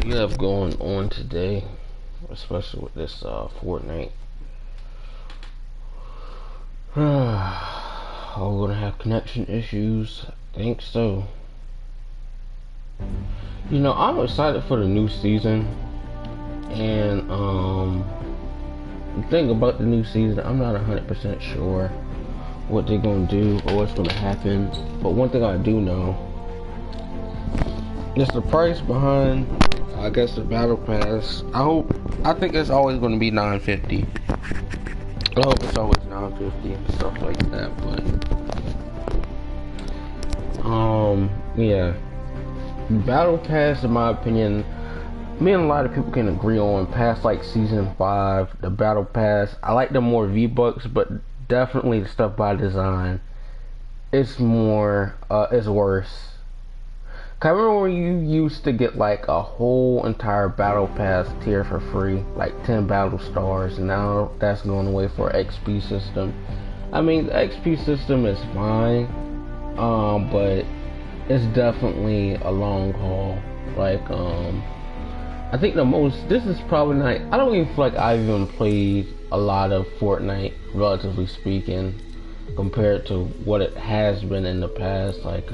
we have going on today, especially with this Fortnite. Are we gonna have connection issues? I think so. You know, I'm excited for the new season, and the thing about the new season, I'm not 100% sure what they're gonna do or what's gonna happen. But one thing I do know is the price behind, I guess, the battle pass. I think it's always gonna be $9.50. I hope it's always $9.50 and stuff like that. But yeah, battle pass, in my opinion, me and a lot of people can agree on. Past like season 5, the battle pass, I like the more V-Bucks, but definitely the stuff by design, it's more, it's worse. Cause I remember when you used to get like a whole entire battle pass tier for free, like 10 battle stars, and now that's going away for XP system. I mean, the XP system is fine, but it's definitely a long haul. Like, I think this is probably not, I don't even feel like I've even played a lot of Fortnite, relatively speaking, compared to what it has been in the past. Like,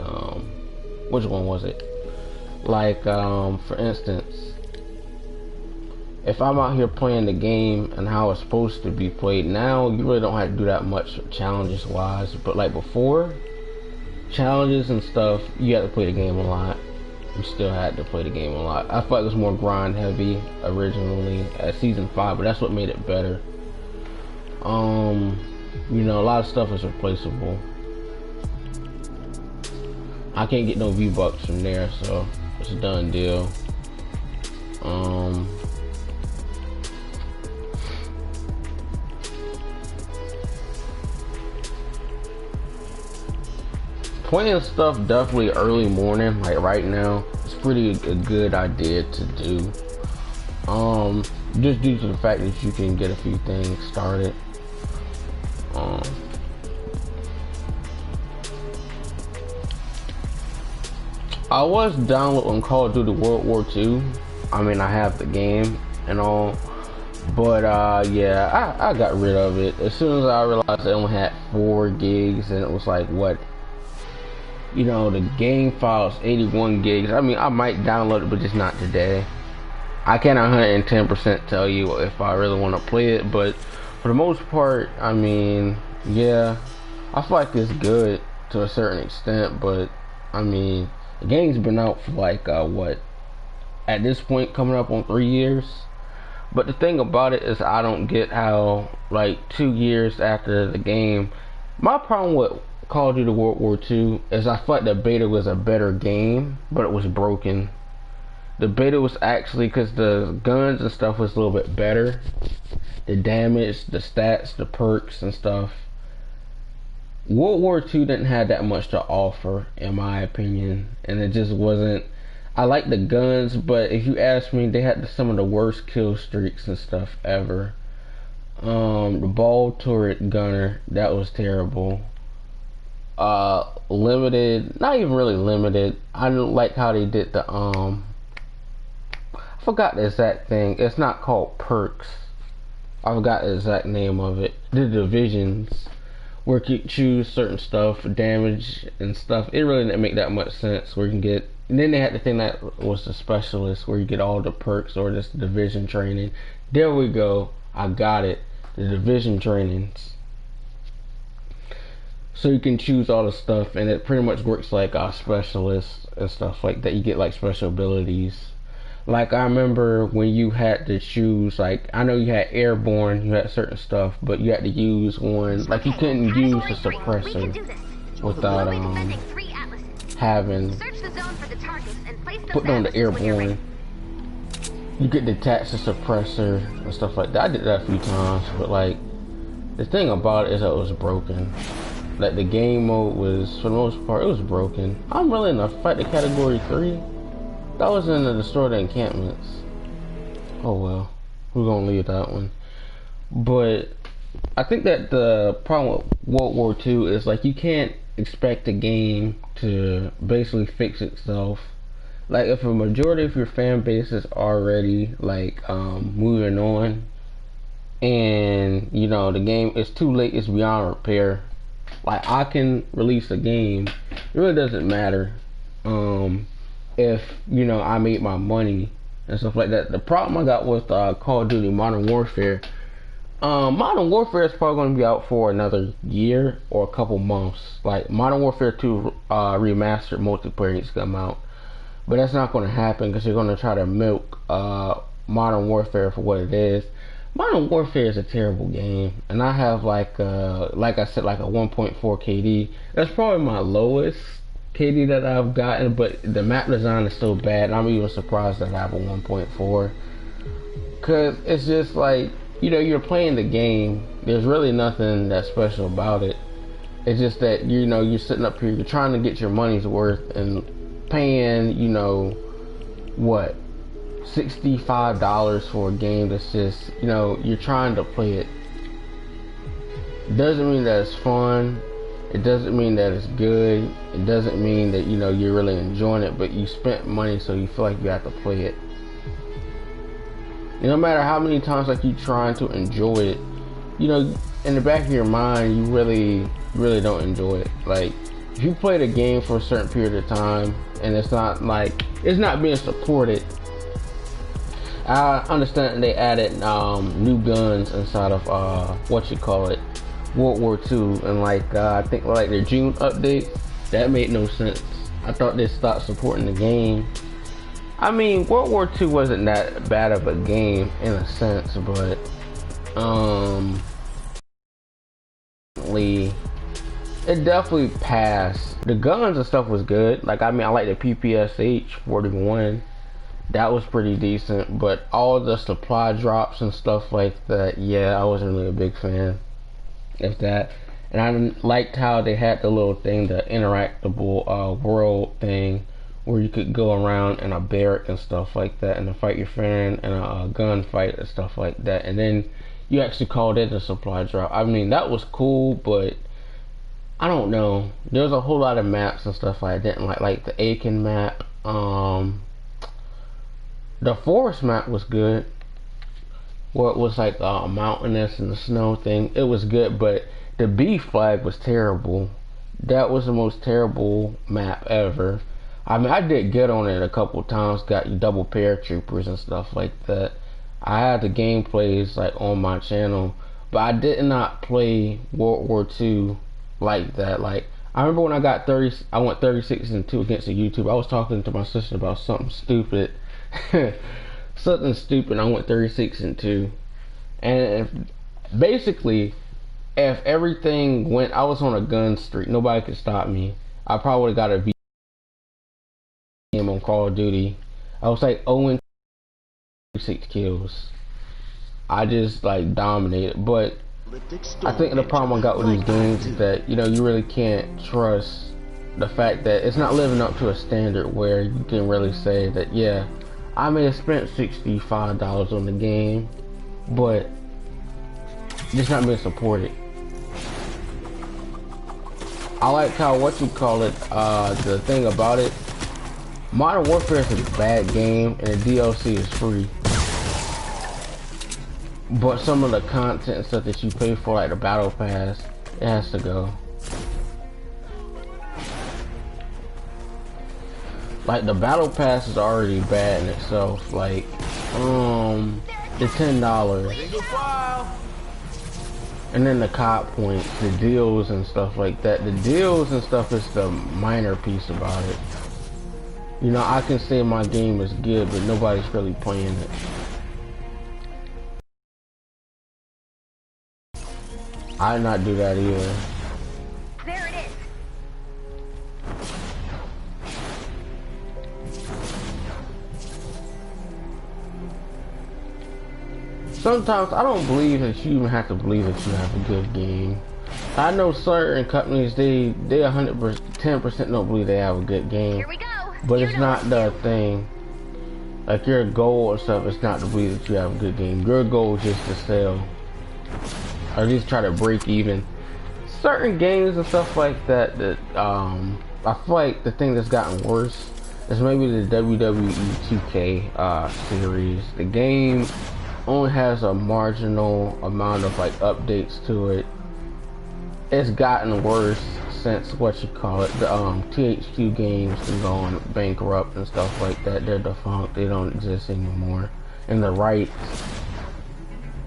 which one was it? Like, for instance, if I'm out here playing the game and how it's supposed to be played, now you really don't have to do that much challenges wise. But like before, challenges and stuff, you had to play the game a lot. You still had to play the game a lot. I felt like it was more grind heavy originally at season 5, but that's what made it better. You know, a lot of stuff is replaceable. I can't get no V-Bucks from there, so it's a done deal. Playing stuff definitely early morning, like right now, it's pretty a good idea to do. Just due to the fact that you can get a few things started. I was downloading Call of Duty World War II. I mean, I have the game and all, but yeah, I got rid of it as soon as I realized I only had 4 gigs, and it was like, what? You know, the game file's 81 gigs. I mean, I might download it, but just not today. I can't 110% tell you if I really want to play it, but for the most part, I mean, yeah, I feel like it's good to a certain extent, but I mean, the game's been out for like, what, at this point, coming up on 3 years. But the thing about it is, I don't get how, like, 2 years after the game, my problem with Call of Duty World War II is I felt like the beta was a better game, but it was broken. The beta was actually, because the guns and stuff was a little bit better. The damage, the stats, the perks and stuff. World War II didn't have that much to offer, in my opinion, and it just wasn't. I like the guns, but if you ask me, they had some of the worst kill streaks and stuff ever. The ball turret gunner, that was terrible. Limited, not even really limited. I didn't like how they did the I forgot the exact thing. It's not called perks. I forgot the exact name of it. The divisions, where you choose certain stuff, damage and stuff. It really didn't make that much sense. Where you can get, and then they had the thing that was the specialist, where you get all the perks, or just division training. There we go. I got it. The division trainings. So you can choose all the stuff, and it pretty much works like a specialist and stuff like that. You get like special abilities. Like, I remember when you had to choose, like, I know you had airborne, you had certain stuff, but you had to use one, like, you couldn't use the suppressor without having putting on the airborne. You could detach the suppressor and stuff like that. I did that a few times, but like, the thing about it is that it was broken. Like, the game mode was, for the most part, it was broken. I'm really in a fight the category 3. That was in the destroy the encampments. Oh well, we're gonna leave that one. But I think that the problem with World War II is, like, you can't expect a game to basically fix itself like if a majority of your fan base is already like moving on, and you know the game is too late, it's beyond repair. Like I can release a game, it really doesn't matter if you know I made my money and stuff like that. The problem I got with Call of Duty Modern Warfare, Modern Warfare is probably going to be out for another year or a couple months. Like Modern Warfare 2 remastered multiplayer needs to come out, but that's not going to happen because you're going to try to milk Modern Warfare for what it is. Modern Warfare is a terrible game, and I have like I said, like a 1.4 KD. That's probably my lowest KD that I've gotten, but the map design is so bad, and I'm even surprised that I have a 1.4. Cause it's just like, you know, you're playing the game. There's really nothing that special about it. It's just that, you know, you're sitting up here, you're trying to get your money's worth and paying, you know, what, $65 for a game that's just, you know, you're trying to play it. Doesn't mean that it's fun. It doesn't mean that it's good. It doesn't mean that, you know, you're really enjoying it, but you spent money, so you feel like you have to play it. And no matter how many times like you trying to enjoy it, you know, in the back of your mind, you really don't enjoy it. Like, if you play the game for a certain period of time and it's not like, it's not being supported. I understand they added new guns inside of World War II, and like I think like their June update, that made no sense. I thought they stopped supporting the game. I mean, World War II wasn't that bad of a game in a sense, but it definitely passed. The guns and stuff was good. Like, I mean, I like the PPSH 41. That was pretty decent, but all the supply drops and stuff like that, yeah, I wasn't really a big fan of that. And I liked how they had the little thing, the interactable world thing, where you could go around in a barrack and stuff like that, and fight your friend in a gunfight and stuff like that. And then you actually called it a supply drop. I mean, that was cool, but I don't know. There was a whole lot of maps and stuff I didn't like the Aiken map. The forest map was good, where it was like mountainous and the snow thing. It was good, but the B flag was terrible. That was the most terrible map ever. I mean, I did get on it a couple times, got double paratroopers and stuff like that. I had the gameplays like on my channel, but I did not play World War II like that. Like, I remember when I got 30, I went 36-2 against the YouTube. I was talking to my sister about something stupid. Something stupid. I went 36-2, and basically, if everything went, I was on a gun streak. Nobody could stop me. I probably would have got a V on Call of Duty. I was like 0-6 kills. I just like dominated. But I think the problem I got with these games is that, you know, you really can't trust the fact that it's not living up to a standard where you can really say that, yeah, I may have spent $65 on the game, but it's not being supported. I like how, the thing about it, Modern Warfare is a bad game and the DLC is free. But some of the content and stuff that you pay for, like the Battle Pass, it has to go. Like, the Battle Pass is already bad in itself. Like, the $10. And then the COD points, the deals and stuff like that. The deals and stuff is the minor piece about it. You know, I can say my game is good, but nobody's really playing it. I did not do that either. There it is. Sometimes I don't believe that you even have to believe that you have a good game. I know certain companies, they 110% don't believe they have a good game. Here we go. But it's not the thing. Like, your goal or stuff is not to believe that you have a good game. Your goal is just to sell, or at least try to break even. Certain games and stuff like that, I feel like the thing that's gotten worse It's maybe the WWE 2K series. The game only has a marginal amount of like updates to it. It's gotten worse since what you call it. The THQ games are going bankrupt and stuff like that. They're defunct. They don't exist anymore. And the rights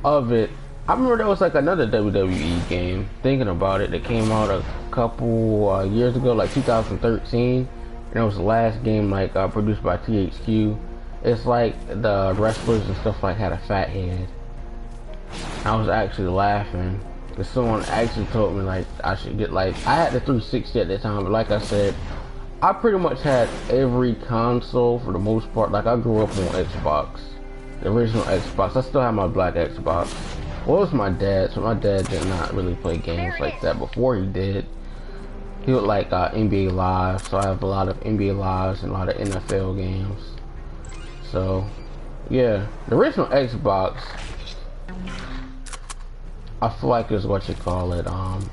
of it. I remember there was like another WWE game. Thinking about it, that came out a couple years ago, like 2013. And it was the last game like produced by THQ. It's like the wrestlers and stuff like had a fat head. I was actually laughing because someone actually told me like I should get like, I had the 360 at that time, but like I said, I pretty much had every console for the most part. Like I grew up on Xbox, the original Xbox. I still have my black Xbox. Well, it was my dad's, but my dad did not really play games like that. Before he did, he would like NBA Live, so I have a lot of NBA Lives and a lot of NFL games. So, yeah, the original Xbox, I feel like is what you call it.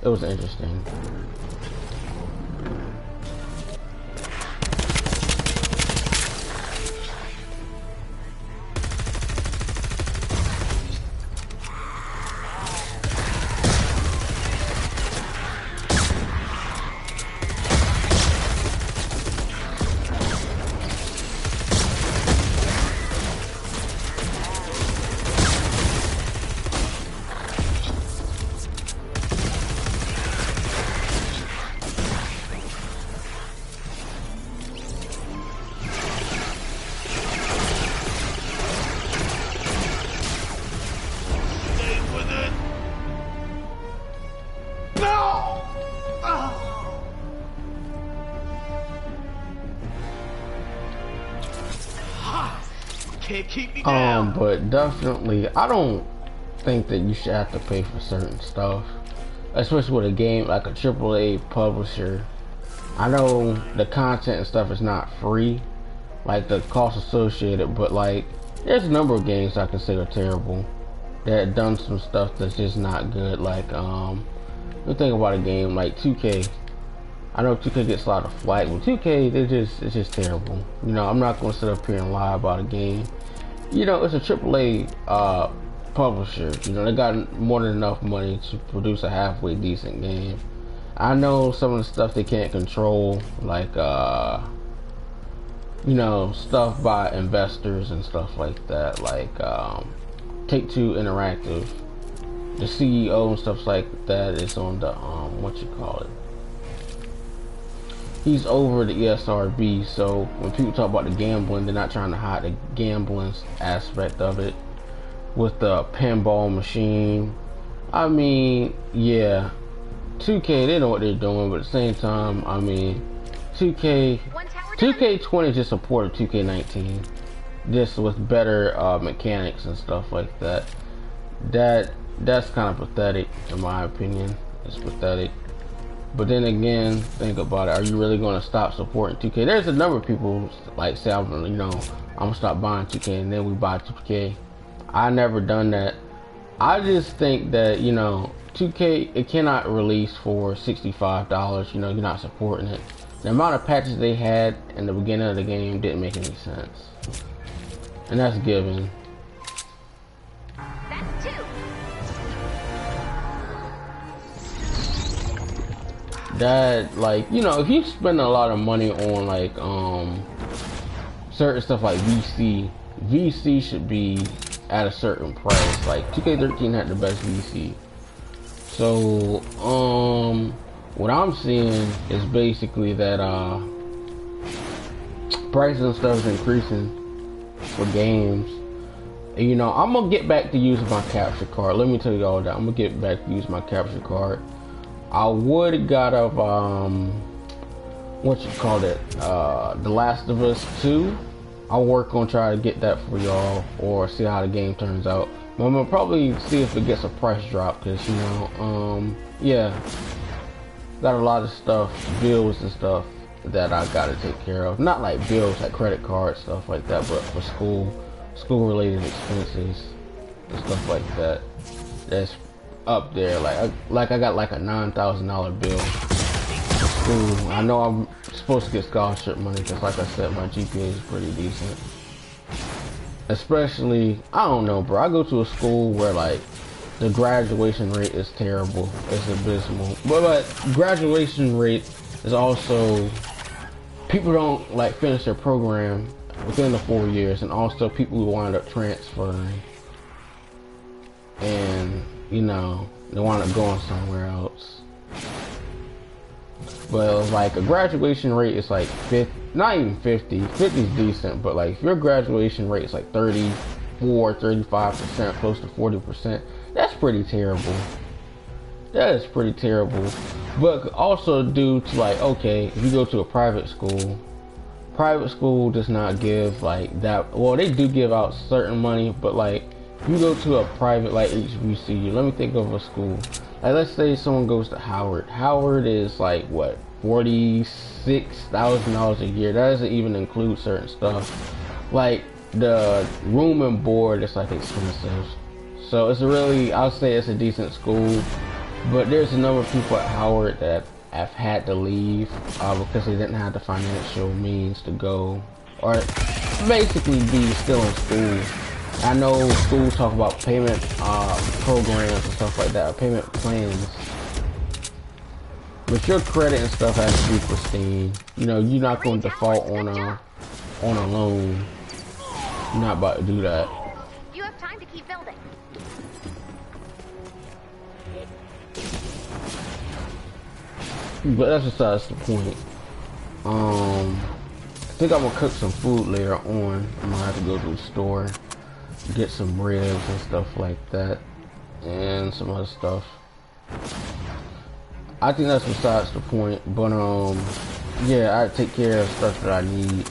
It was interesting. Keep me down. But definitely, I don't think that you should have to pay for certain stuff, especially with a game like a AAA publisher. I know the content and stuff is not free, like the cost associated, but like there's a number of games I consider terrible that done some stuff that's just not good. Like you think about a game like 2K. I know 2K gets a lot of flack, but 2K, it's just terrible. You know, I'm not gonna sit up here and lie about a game. You know, it's a AAA publisher. You know, they got more than enough money to produce a halfway decent game. I know some of the stuff they can't control, like you know, stuff by investors and stuff like that, like Take-Two Interactive. The CEO and stuff like that is on the what you call it. He's over the ESRB, so when people talk about the gambling, they're not trying to hide the gambling aspect of it with the pinball machine. I mean, yeah, 2K, they know what they're doing, but at the same time, I mean, 2K20 just supported 2K19, just with better mechanics and stuff like that. That's kind of pathetic, in my opinion. It's pathetic. But then again, think about it. Are you really going to stop supporting 2K? There's a number of people like say, I'm gonna stop buying 2K, and then we buy 2K. I never done that. I just think that 2K, it cannot release for $65. You're not supporting it. The amount of patches they had in the beginning of the game didn't make any sense, and that's given. That's two. That, like, if you spend a lot of money on like certain stuff like VC should be at a certain price. Like 2K13 had the best VC. So what I'm seeing is basically that prices and stuff is increasing for games. And, I'm gonna get back to using my capture card. Let me tell you all that. I'm gonna get back to using my capture card. I would have got of The Last of Us 2. I'll work on trying to get that for y'all, or see how the game turns out. But I'm gonna probably see if it gets a price drop, because yeah, got a lot of stuff, bills and stuff that I gotta take care of. Not like bills, like credit cards, stuff like that, but for school related expenses and stuff like that. That's up there. Like I got like a $9,000 bill for school. I know I'm supposed to get scholarship money because, like I said, my GPA is pretty decent. Especially, I don't know, bro. I go to a school where like the graduation rate is terrible. It's abysmal. But graduation rate is also, people don't like finish their program within the 4 years, and also people who wind up transferring, and you know, they wind up going somewhere else. But like a graduation rate is like 50, not even 50. 50 is decent, but like if your graduation rate is like 34, 35%, close to 40%, that's pretty terrible. That is pretty terrible. But also due to like, okay, if you go to a private school does not give like that. Well, they do give out certain money, but like if you go to a private like HBCU, let me think of a school. Like let's say someone goes to Howard. Howard is like what, $46,000 a year. That doesn't even include certain stuff. Like the room and board is like expensive. So it's really, I'll say it's a decent school. But there's a number of people at Howard that have had to leave because they didn't have the financial means to go, or basically be still in school. I know schools talk about payment programs and stuff like that, or payment plans. But your credit and stuff has to be pristine. You know, you're not going to default on a loan. You're not about to do that. You have time to keep building. But that's besides the point. I think I'm gonna cook some food later on. I'm gonna have to go to the store, get some ribs and stuff like that, and some other stuff. I think that's besides the point. But yeah, I take care of stuff that I need.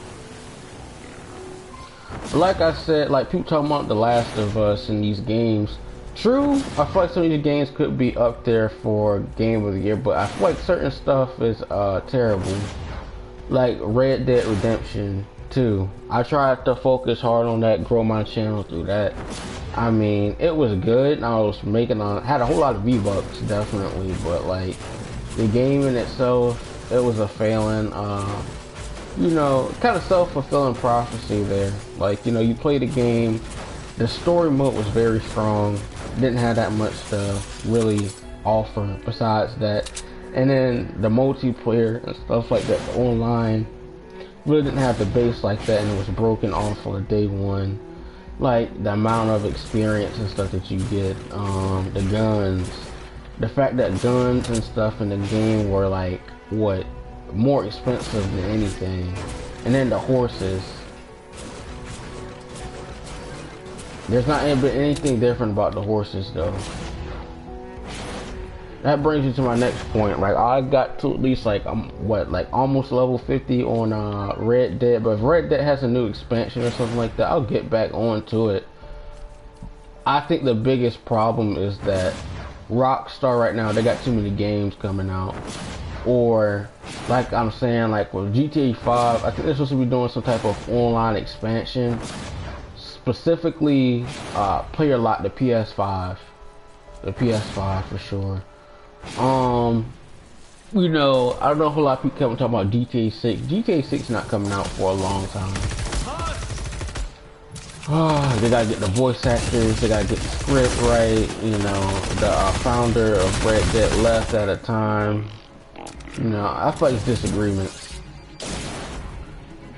But like I said, like people talking about The Last of Us and these games. True, I feel like some of these games could be up there for Game of the Year, but I feel like certain stuff is terrible. Like Red Dead Redemption 2. I tried to focus hard on that, grow my channel through that. I mean, it was good, and I was making had a whole lot of V-Bucks, definitely, but like the game in itself, it was a failing, you know, kind of self-fulfilling prophecy there. Like, you know, you play the game, the story mode was very strong, didn't have that much to really offer besides that, and then the multiplayer and stuff like that, the online, really didn't have the base like that, and it was broken off on day one. Like the amount of experience and stuff that you get, the guns, the fact that guns and stuff in the game were like what, more expensive than anything, and then the horses. There's not anything different about the horses though. That brings you to my next point. Like I got to at least like what, like almost level 50 on Red Dead, but if Red Dead has a new expansion or something like that, I'll get back onto it. I think the biggest problem is that Rockstar right now, they got too many games coming out. Or like I'm saying, like with GTA 5, I think they're supposed to be doing some type of online expansion. Specifically, player lock, the PS5 for sure. You know, I don't know if a lot of people come talking about GTA 6. GTA 6 not coming out for a long time. They gotta get the voice actors, they gotta get the script right. You know, the founder of Red Dead left at a time. You know, I feel like it's disagreements.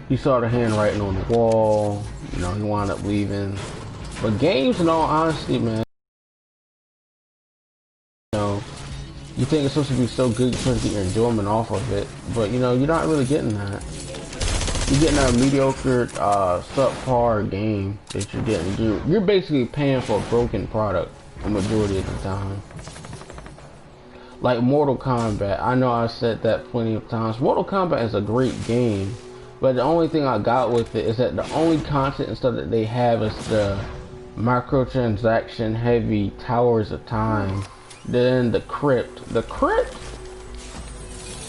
He saw the handwriting on the wall. You know, he wound up leaving. But games, in all honesty, man, you know, you think it's supposed to be so good, you're supposed to get your enjoyment off of it, but you know, you're not really getting that. You're getting a mediocre, subpar game that you're getting. You're basically paying for a broken product the majority of the time. Like Mortal Kombat, I know I said that plenty of times. Mortal Kombat is a great game, but the only thing I got with it is that the only content and stuff that they have is the microtransaction heavy Towers of Time. Then the crypt. The crypt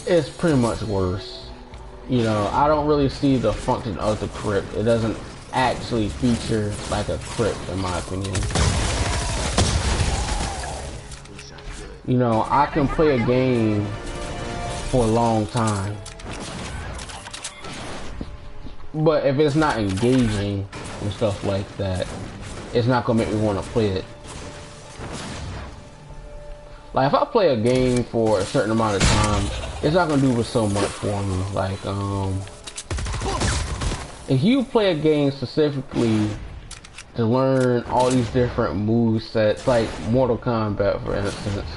is pretty much worse. You know, I don't really see the function of the crypt. It doesn't actually feature like a crypt, in my opinion. You know, I can play a game for a long time, But if it's not engaging and stuff like that, it's not gonna make me want to play it. Like if I play a game for a certain amount of time, it's not gonna do so much for me. Like if you play a game specifically to learn all these different move sets, like Mortal Kombat for instance,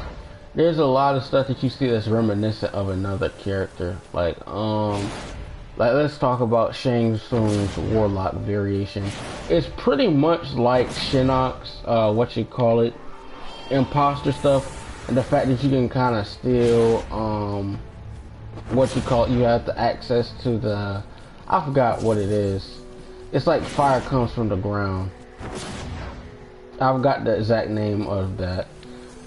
there's a lot of stuff that you see that's reminiscent of another character. Like let's talk about Shang Tsung's Warlock variation. It's pretty much like Shinnok's imposter stuff, and the fact that you can kind of steal you have the access to the, I forgot what it is. It's like fire comes from the ground. I've got the exact name of that.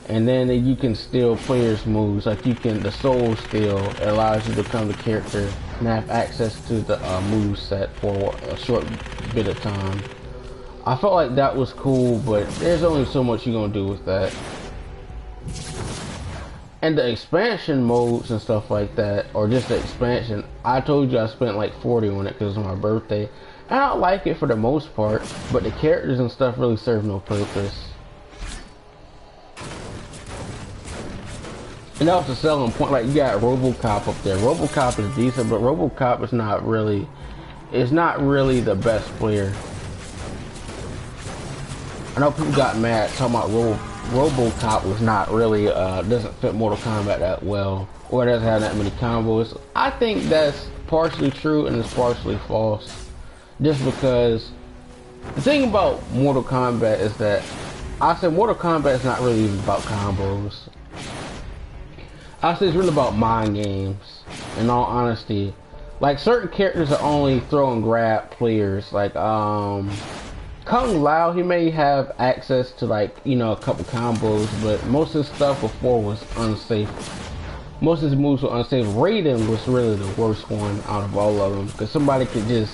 And then you can steal players' moves, like the soul steal. It allows you to become the character and have access to the move set for a short bit of time. I felt like that was cool, but there's only so much you're gonna do with that. And the expansion modes and stuff like that, or just the expansion, I told you I spent like 40 on it because it was my birthday. And I like it for the most part, but the characters and stuff really serve no purpose. And that was the selling point. Like you got RoboCop up there. RoboCop is decent, but RoboCop is not really the best player. I know people got mad talking about RoboCop was not really doesn't fit Mortal Kombat that well, or doesn't have that many combos. I think that's partially true and it's partially false. Just because the thing about Mortal Kombat is that I said Mortal Kombat is not really even about combos. I say it's really about mind games, in all honesty. Like certain characters are only throw and grab players. Like Kung Lao, he may have access to like, you know, a couple combos, but most of his stuff before was unsafe. Most of his moves were unsafe. Raiden was really the worst one out of all of them, because somebody could just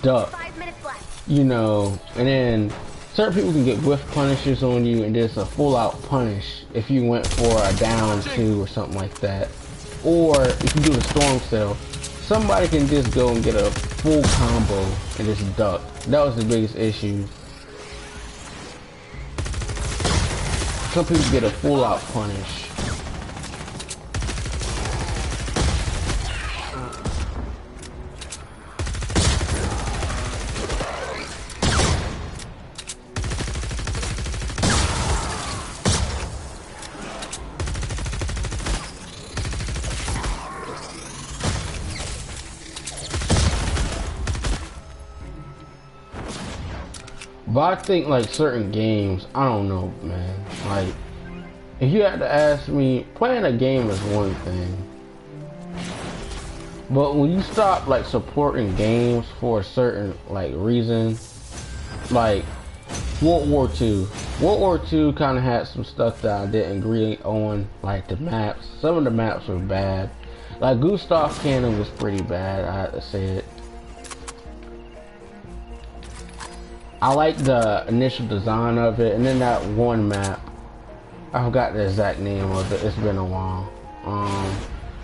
duck, 5 minutes left. you know, and then certain people can get whiff punishes on you and just a full-out punish if you went for a down 2 or something like that. Or if you do the storm cell, somebody can just go and get a full combo and just duck. That was the biggest issue. Some people get a full-out punish. But I think like certain games, I don't know, man. Like, if you had to ask me, playing a game is one thing. But when you stop like supporting games for a certain like reason, like World War II. World War II kind of had some stuff that I didn't agree on, like the maps. Some of the maps were bad. Like Gustav Cannon was pretty bad, I had to say it. I like the initial design of it, and then that one map, I forgot the exact name of it, it's been a while.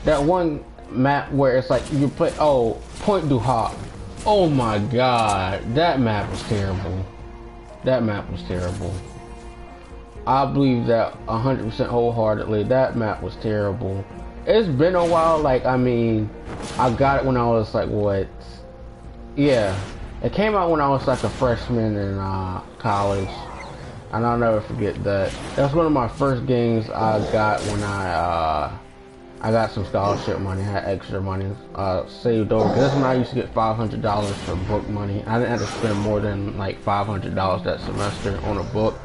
That one map where it's like you play, Point du Hoc. Oh my god, that map was terrible. That map was terrible. I believe that 100% wholeheartedly, that map was terrible. It's been a while, like, I mean, I got it when I was like, what? Yeah. It came out when I was like a freshman in college, and I'll never forget that. That's one of my first games I got when I got some scholarship money, had extra money saved over. That's when I used to get $500 for book money. I didn't have to spend more than like $500 that semester on a book.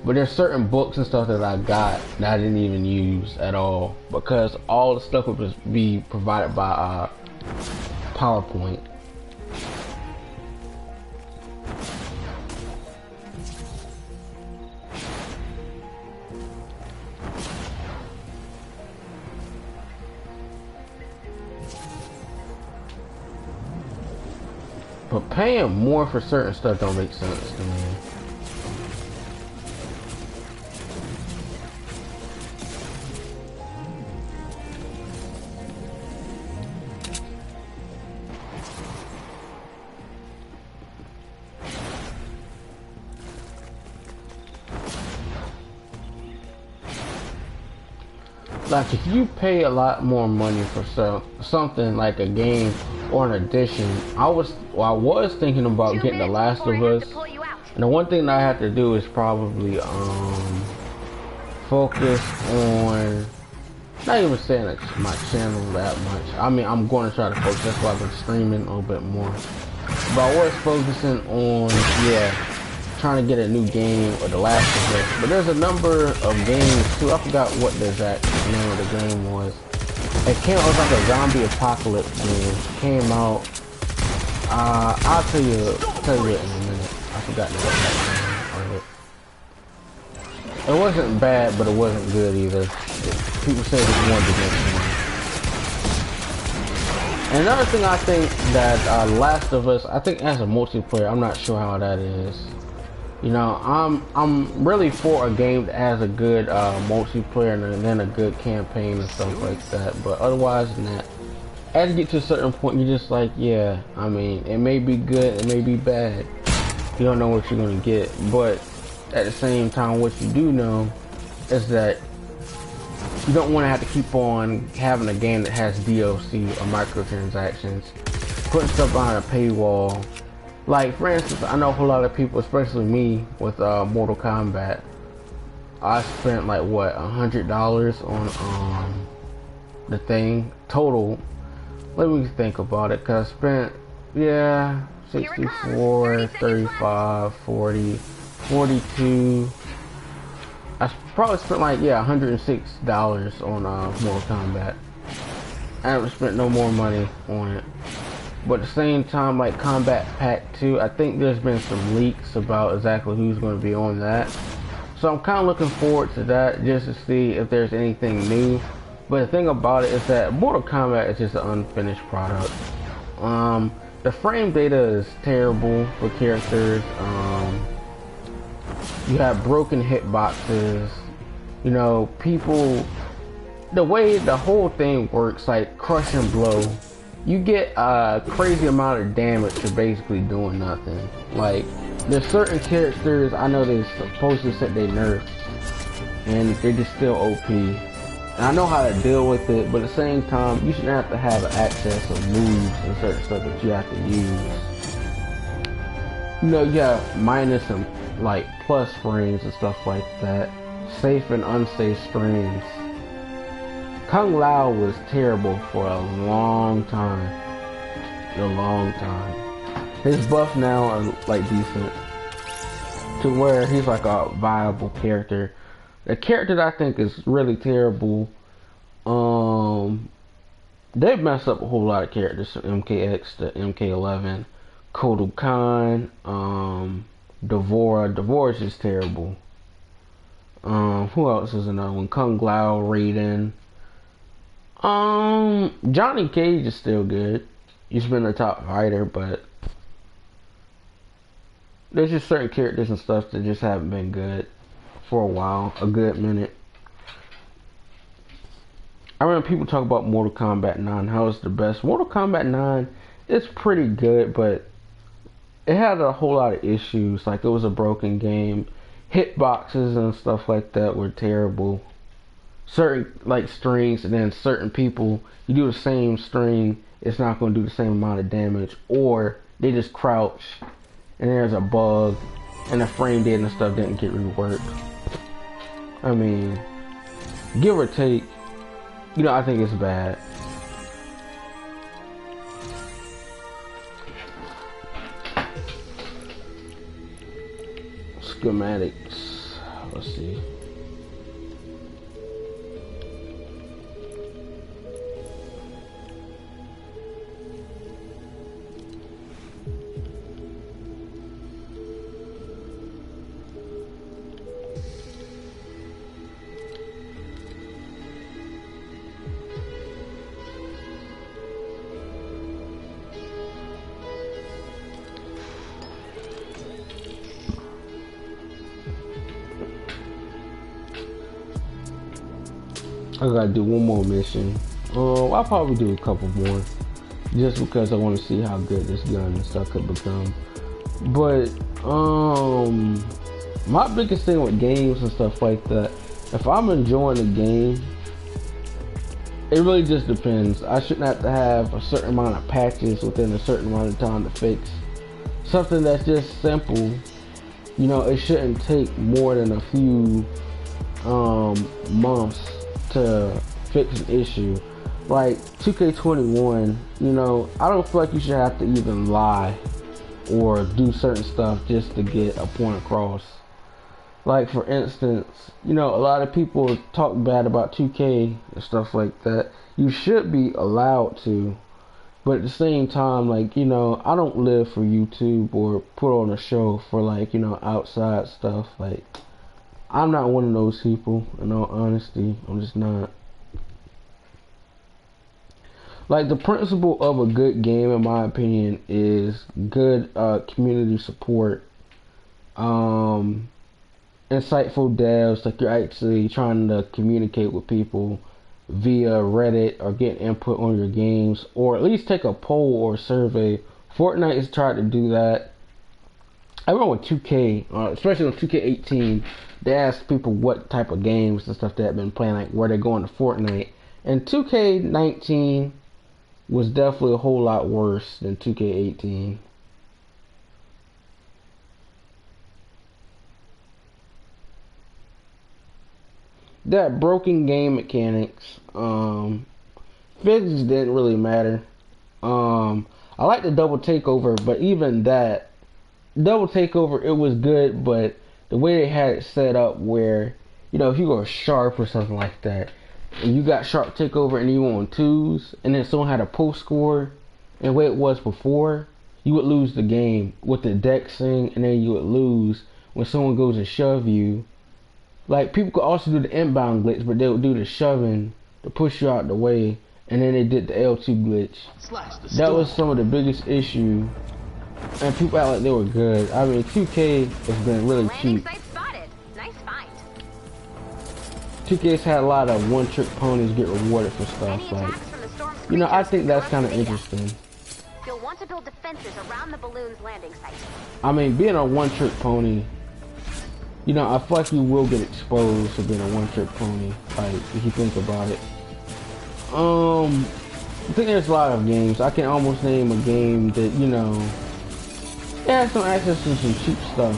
But there's certain books and stuff that I got that I didn't even use at all, because all the stuff would just be provided by PowerPoint. But paying more for certain stuff don't make sense to me. like if you pay a lot more money for something like a game or an edition, I was thinking about getting The Last of Us. And the one thing that I have to do is probably focus on, not even saying it's my channel that much. I mean, I'm going to try to focus. That's why I've been streaming a little bit more. But I was focusing on, trying to get a new game or The Last of Us. But there's a number of games too. I forgot what the exact name of the game was. It was like a zombie apocalypse game. It came out. I'll tell you it in a minute. I forgot the exact name of it. It wasn't bad, but it wasn't good either. People say it was one dimensional. And another thing I think that Last of Us, I think as a multiplayer, I'm not sure how that is. You know, I'm really for a game that has a good multiplayer and then a good campaign and stuff like that. But otherwise than that, as you get to a certain point, you're just like, yeah, I mean, it may be good, it may be bad. You don't know what you're gonna get, but at the same time, what you do know is that you don't want to have to keep on having a game that has DLC or microtransactions, putting stuff behind a paywall. Like, for instance, I know a whole lot of people, especially me, with Mortal Kombat. I spent like what, $100 on the thing total. Let me think about it, cause I spent 64, 35, 40, 42. I probably spent like $106 on Mortal Kombat. I haven't spent no more money on it. But at the same time, like Combat Pack 2, I think there's been some leaks about exactly who's going to be on that. So I'm kind of looking forward to that just to see if there's anything new. But the thing about it is that Mortal Kombat is just an unfinished product. The frame data is terrible for characters. You have broken hitboxes. You know, people, the way the whole thing works, like crush and blow, you get a crazy amount of damage for basically doing nothing. Like, there's certain characters, I know they're supposed to set their nerfs, and they're just still OP. And I know how to deal with it, but at the same time, you shouldn't have to have access of moves and certain stuff that you have to use. You know, you have minus and like plus frames and stuff like that. Safe and unsafe frames. Kung Lao was terrible for a long time. His buff now are like decent, to where he's like a viable character. The character that I think is really terrible, they've messed up a whole lot of characters from MKX to MK11. Kodo Khan, Devora. Devora's just terrible. Who else is another one? Kung Lao, Raiden. Johnny Cage is still good. He's been the top fighter, but there's just certain characters and stuff that just haven't been good for a while, a good minute. I remember people talk about Mortal Kombat 9, how it's the best. Mortal Kombat 9 is pretty good, but it had a whole lot of issues. Like, it was a broken game. Hitboxes and stuff like that were terrible. Certain like strings, and then certain people, you do the same string, it's not going to do the same amount of damage, or they just crouch and there's a bug and the frame data and stuff didn't get reworked. I mean, give or take, you know, I think it's bad. Schematics, let's see. I gotta do one more mission. I'll probably do a couple more, just because I want to see how good this gun and stuff could become. But my biggest thing with games and stuff like that, if I'm enjoying the game It really just depends. I shouldn't have to have a certain amount of patches within a certain amount of time to fix something that's just simple. You know, it shouldn't take more than a few months to fix an issue. Like 2K21, you know, I don't feel like you should have to even lie or do certain stuff just to get a point across. Like for instance, you know, a lot of people talk bad about 2K and stuff like that. You should be allowed to, but at the same time, like, you know, I don't live for YouTube or put on a show for, like, you know, outside stuff. Like, I'm not one of those people, in all honesty. I'm just not. Like, the principle of a good game, in my opinion, is good community support. Insightful devs, like you're actually trying to communicate with people via Reddit or get input on your games, or at least take a poll or a survey. Fortnite has tried to do that. I remember with 2K, especially with 2K18, they asked people what type of games and stuff they had been playing, like where they're going to Fortnite. And 2K19 was definitely a whole lot worse than 2K18. That broken game mechanics, physics didn't really matter. I like the double takeover, but even that double takeover, it was good, but the way they had it set up where, you know, if you go sharp or something like that, and you got sharp takeover and you on twos, and then someone had a post score, and the way it was before, you would lose the game with the dex thing, and then you would lose when someone goes to shove you. Like, people could also do the inbound glitch, but they would do the shoving to push you out the way, and then they did the L2 glitch. That was some of the biggest issue, and people act like they were good. I mean, 2K has been really cheap. Landing site spotted. Nice find. 2K's had a lot of one-trick ponies get rewarded for stuff. Like, you know, I think that's kind of interesting. You'll want to build defenses around the balloon's landing site. I mean, being a one-trick pony, you know, I feel like you will get exposed for being a one-trick pony. Like, if you think about it. I think there's a lot of games. I can almost name a game that, you know, it has some access to some cheap stuff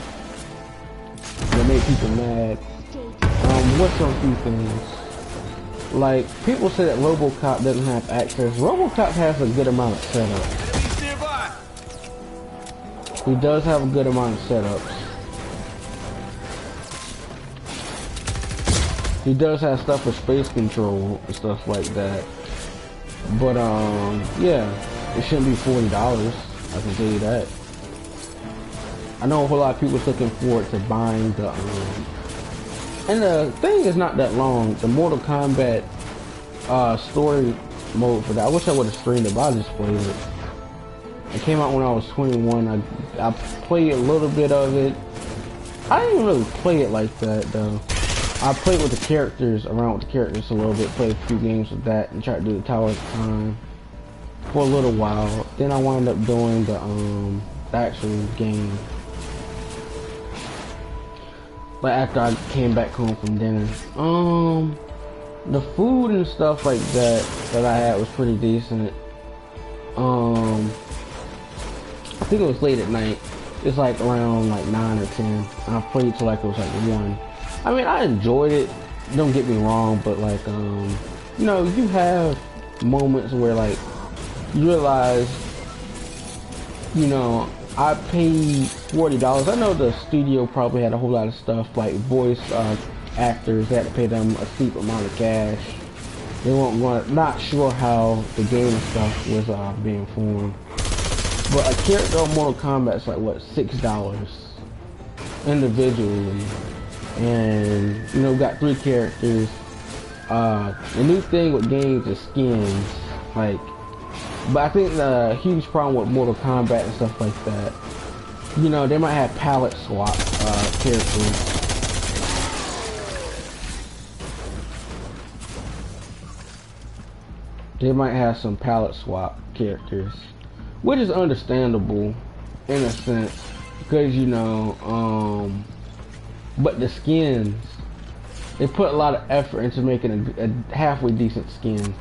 that make people mad. What's some few things? Like, people say that RoboCop doesn't have access. RoboCop has a good amount of setup. He does have a good amount of setups. He does have stuff for space control and stuff like that. But, yeah, it shouldn't be $40, I can tell you that. I know a whole lot of people looking forward to buying the, and the thing is not that long. The Mortal Kombat, story mode for that. I wish I would have streamed it, but I just played it. It came out when I was 21. I played a little bit of it. I didn't really play it like that, though. I played with the characters, around with the characters a little bit, played a few games with that, and tried to do the tower at the time for a little while. Then I wound up doing the actual game. Like after I came back home from dinner. The food and stuff like that I had was pretty decent. I think it was late at night. It's like around like 9 or 10. And I played till like it was like 1. I mean, I enjoyed it, don't get me wrong, but like, you know, you have moments where like, you realize, you know, I paid $40. I know the studio probably had a whole lot of stuff, like voice actors, they had to pay them a steep amount of cash. They weren't not sure how the game and stuff was being formed. But a character of Mortal Kombat is like, what, $6 individually. And, you know, we got 3 characters. The new thing with games is skins. Like, but I think the huge problem with Mortal Kombat and stuff like that, you know, they might have palette swap characters. They might have some palette swap characters, which is understandable in a sense, because, you know, but the skins, they put a lot of effort into making a halfway decent skin.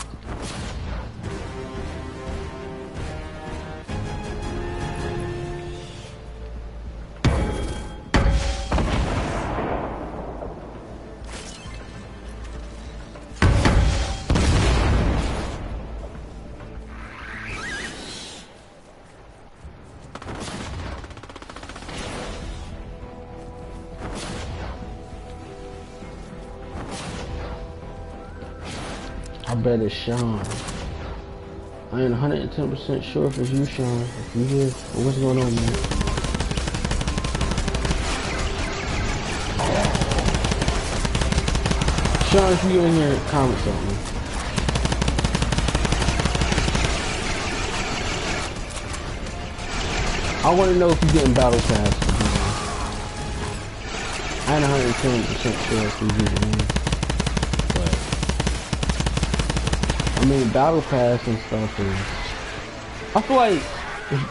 bet it's Sean. I ain't 110% sure if it's you, Sean. If you is, what's going on, man? Sean, if you in here, comment something. I want to know if you're getting battle pass. I ain't 110% sure if you get it. I mean, battle pass and stuff is... I feel like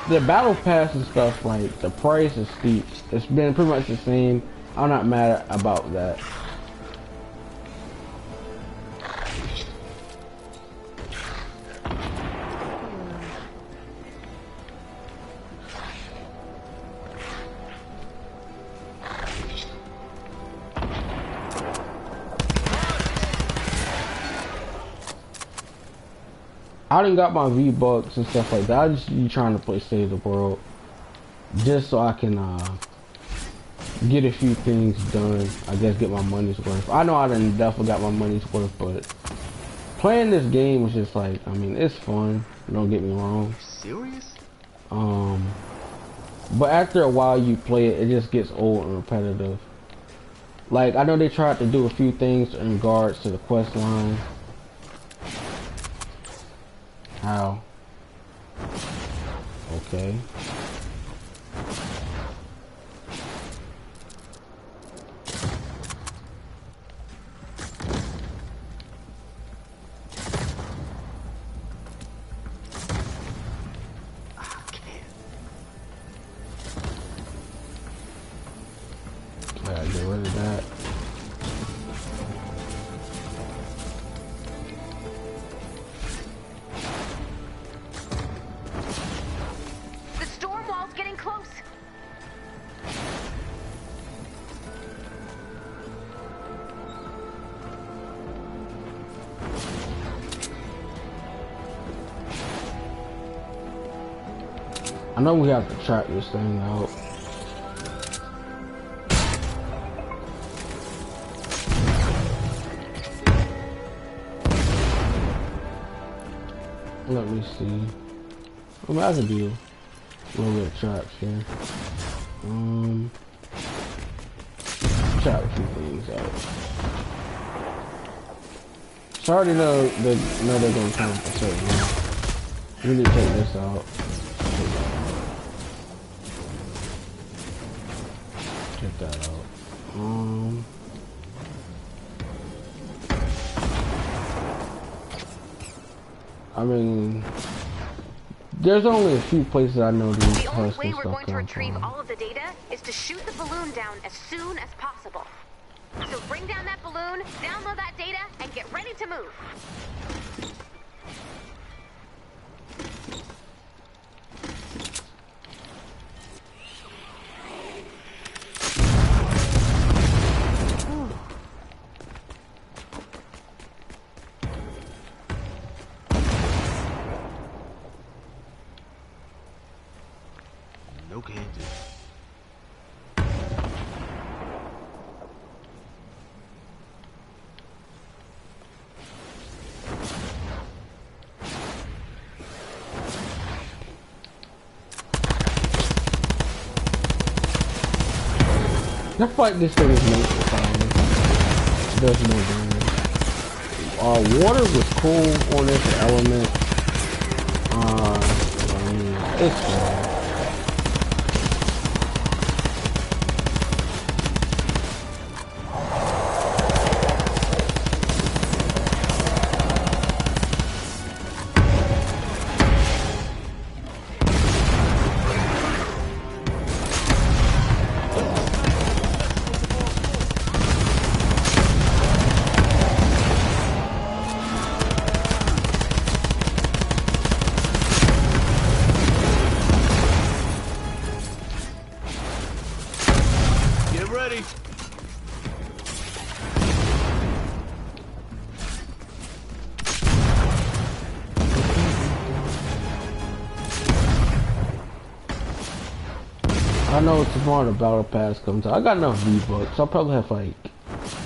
the battle pass and stuff, like, the price is steep. It's been pretty much the same. I'm not mad about that. I done got my V-Bucks and stuff like that. I just be trying to play Save the World. Just so I can get a few things done. I guess get my money's worth. I know I done definitely got my money's worth, but playing this game is just like, I mean, it's fun. Don't get me wrong. Serious? But after a while you play it, it just gets old and repetitive. Like, I know they tried to do a few things in regards to the quest line. How? Okay. I gotta get rid of that. I know we have to track this thing out. Let me see. I mean, I can do a little bit of traps here. Trap a few things out. So I already know they're gonna come for certain. We need to take this out. Get that out. I mean, there's only a few places I know these The only way stuff we're going to come retrieve from. all of the data is to shoot the balloon down as soon as possible. So bring down that balloon, download that data, and get ready to move. No can do. I fight this thing is made for fire. Does no damage. Water was cool on this element. I mean, it's fine. I know it's tomorrow the battle pass comes out. I got enough V-Bucks. I'll probably have like,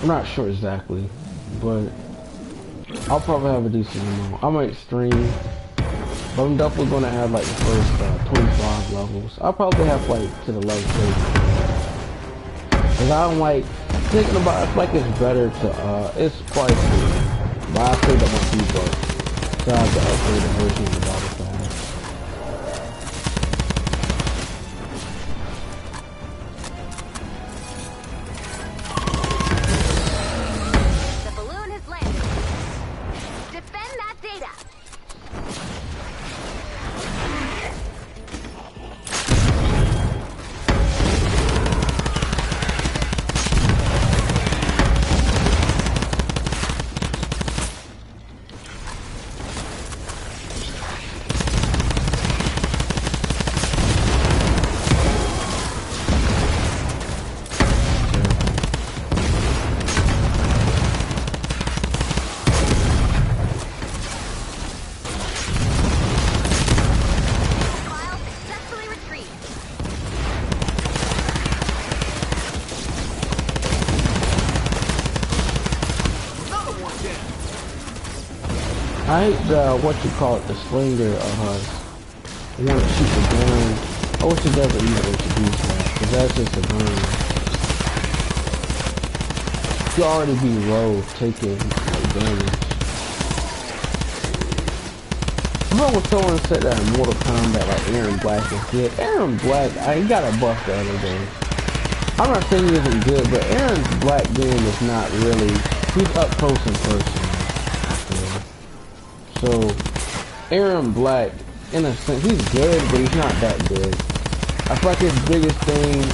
I'm not sure exactly, but I'll probably have a decent amount. I might stream, but I'm definitely gonna have like the first 25 levels. I'll probably have like to the level 30. Cause I'm like thinking about. I feel like it's better to it's pricey, but I saved up my few bucks, so I have to upgrade the version of the battle pass. I hate the, what you call it, the slinger of her. I want to shoot the gun. I wish it doesn't even introduce that, because that's just a gun. You already be low, taking like, damage. I remember someone said that in Mortal Kombat, like Aaron Black is good. Aaron Black, he got a buff the other day. I'm not saying he isn't good, but Aaron Black game is not really, he's up close and personal. So, Aaron Black, in a sense, he's good, but he's not that good. I feel like his biggest thing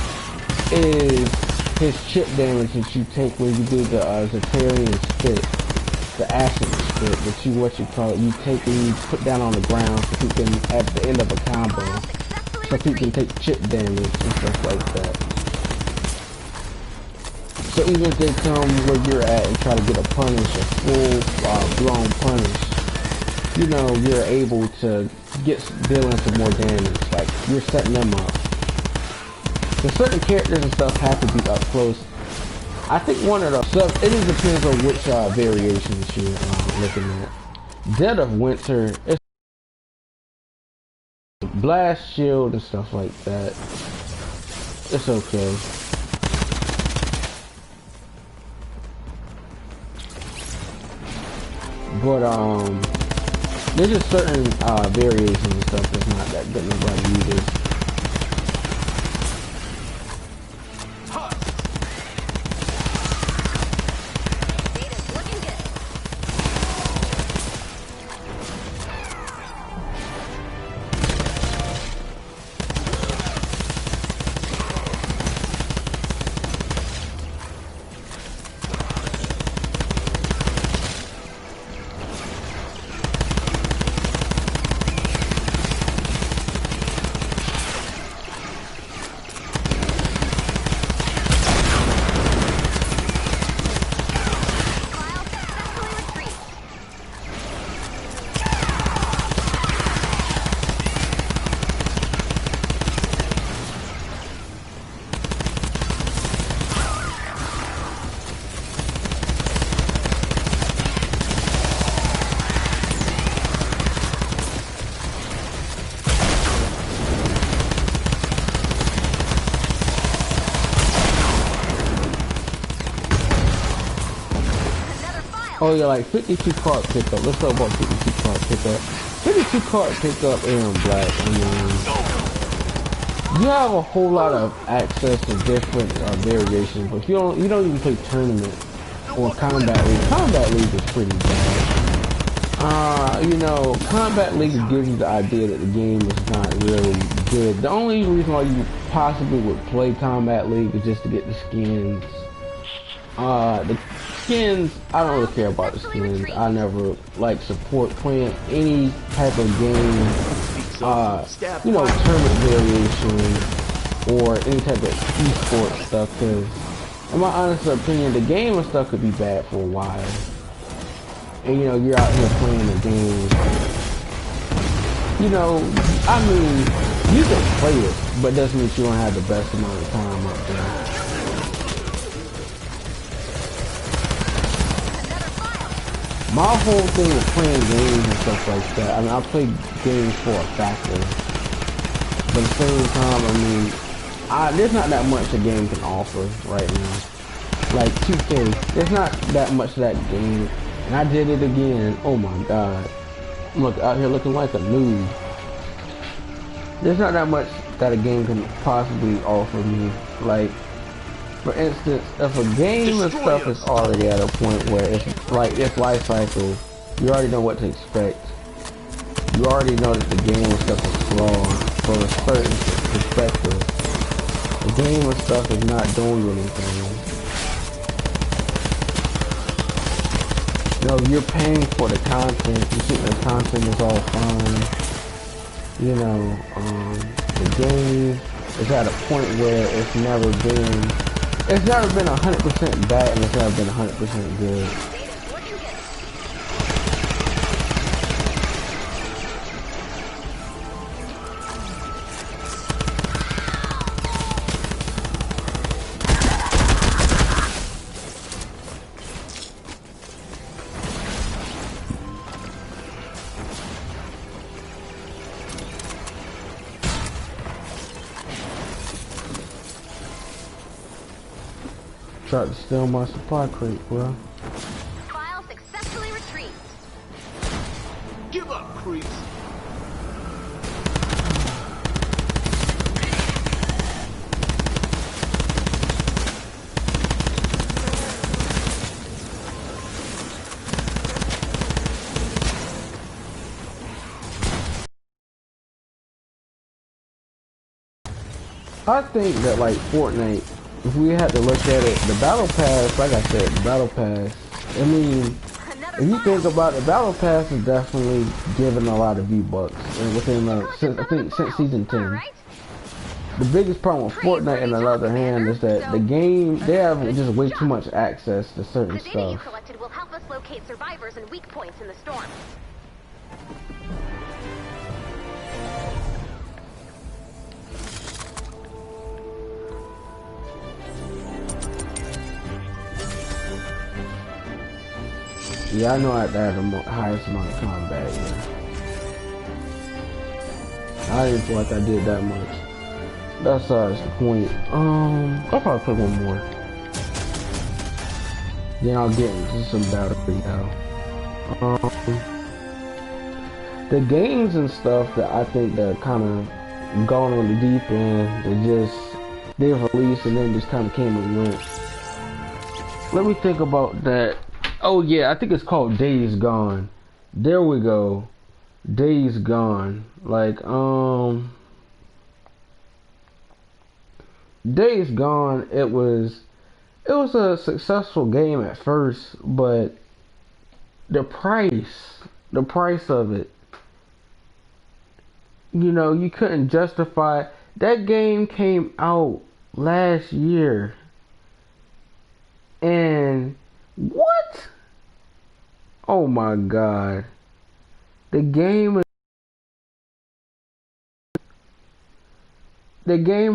is his chip damage that you take when you do the Zatarian spit, the acid spit, that you, what you call it, you take and you put down on the ground so you can, at the end of a combo, so you can take chip damage and stuff like that. So even if they come where you're at and try to get a punish, a full blown punish, you know, you're able to dealing some more damage, like, you're setting them up. So certain characters and stuff have to be up close. I think one of the stuff, it just depends on which variations you're looking at. Dead of Winter, it's blast shield and stuff like that. It's okay. But there's just certain variations and stuff that's not that good. Nobody uses. Oh yeah, like 52 card pickup. Let's talk about 52 card pickup. 52 card pickup, Aaron Black. I mean, you have a whole lot of access to different variations, but if you don't even play tournament or combat league. Combat league is pretty bad. You know, combat league gives you the idea that the game is not really good. The only reason why you possibly would play combat league is just to get the skins. The skins, I don't really care about the skins. I never like support playing any type of game, you know, tournament variation or any type of esports stuff, because in my honest opinion, the game and stuff could be bad for a while. And you know, you're out here playing the game. You know, I mean, you can play it, but it doesn't mean you don't have the best amount of time up there. My whole thing is playing games and stuff like that. I mean, I play games for a factor, but at the same time, I mean, there's not that much a game can offer right now. Like 2K, there's not that much of that game, and I did it again. Oh my god, look out here looking like a noob. There's not that much that a game can possibly offer me. Like, for instance, if a game and stuff is already at a point where it's like its life cycle, you already know what to expect. You already know that the game and stuff is flawed from a certain perspective. The game and stuff is not doing anything. You know, you're paying for the content. You think the content is all fine. You know, the game is at a point where it's never been 100% bad, and it's never been 100% good. Tried to steal my supply crate, bro. File successfully retrieved. Give up, creeps. I think that like Fortnite, if we had to look at it, the battle pass, like I said, the battle pass, I mean, if you think about it, the battle pass is definitely giving a lot of V-Bucks, and within I think since season 10. The biggest problem with Fortnite, on the other hand, is that the game, they have just way too much access to certain The data you stuff. collected will help us locate survivors and weak points in the storm. Yeah, I know I have the highest amount of combat, yeah. I didn't feel like I did that much. That's the point. I'll probably play one more. Then I'll get into some battery now. The games and stuff that I think that kind of gone on the deep end, they've released and then just kind of came and went. Let me think about that. Oh yeah, I think it's called Days Gone. There we go. Days Gone. Like, Days Gone, it was a successful game at first, but the price of it, you know, you couldn't justify. That game came out last year, and what? Oh my god. The game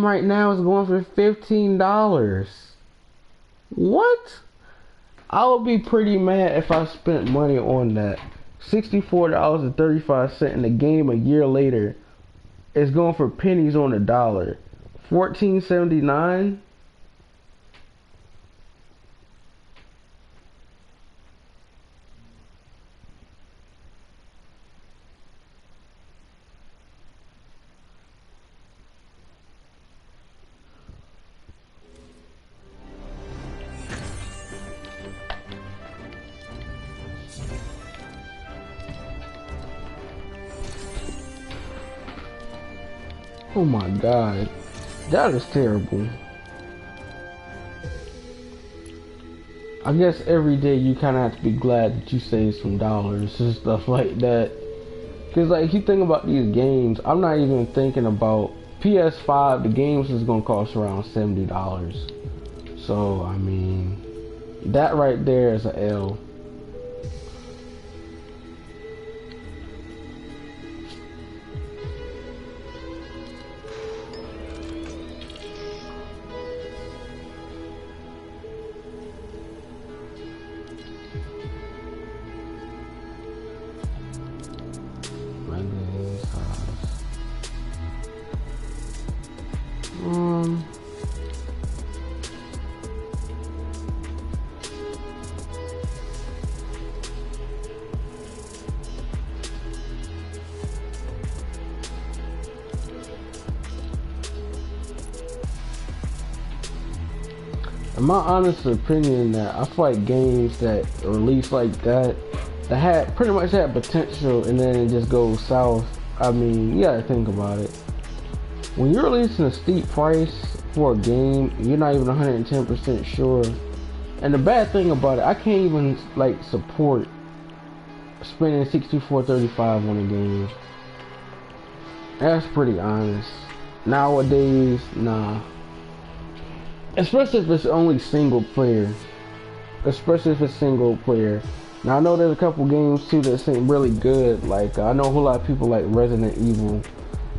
right now is going for $15. What? I would be pretty mad if I spent money on that. $64.35 and the game a year later is going for pennies on the dollar. $14.79. Oh my god, that is terrible. I guess every day you kind of have to be glad that you saved some dollars and stuff like that. Cause like if you think about these games, I'm not even thinking about PS5. The games is gonna cost around $70. So I mean, that right there is a L. In my honest opinion, that I feel like games that release like that had pretty much had potential and then it just goes south. I mean, you gotta think about it. When you're releasing a steep price for a game, you're not even 110% sure. And the bad thing about it, I can't even like support spending $64.35 on a game. That's pretty honest. Nowadays, nah. Especially if it's only single player. Especially if it's single player. Now I know there's a couple games too that seem really good. Like I know a whole lot of people like Resident Evil.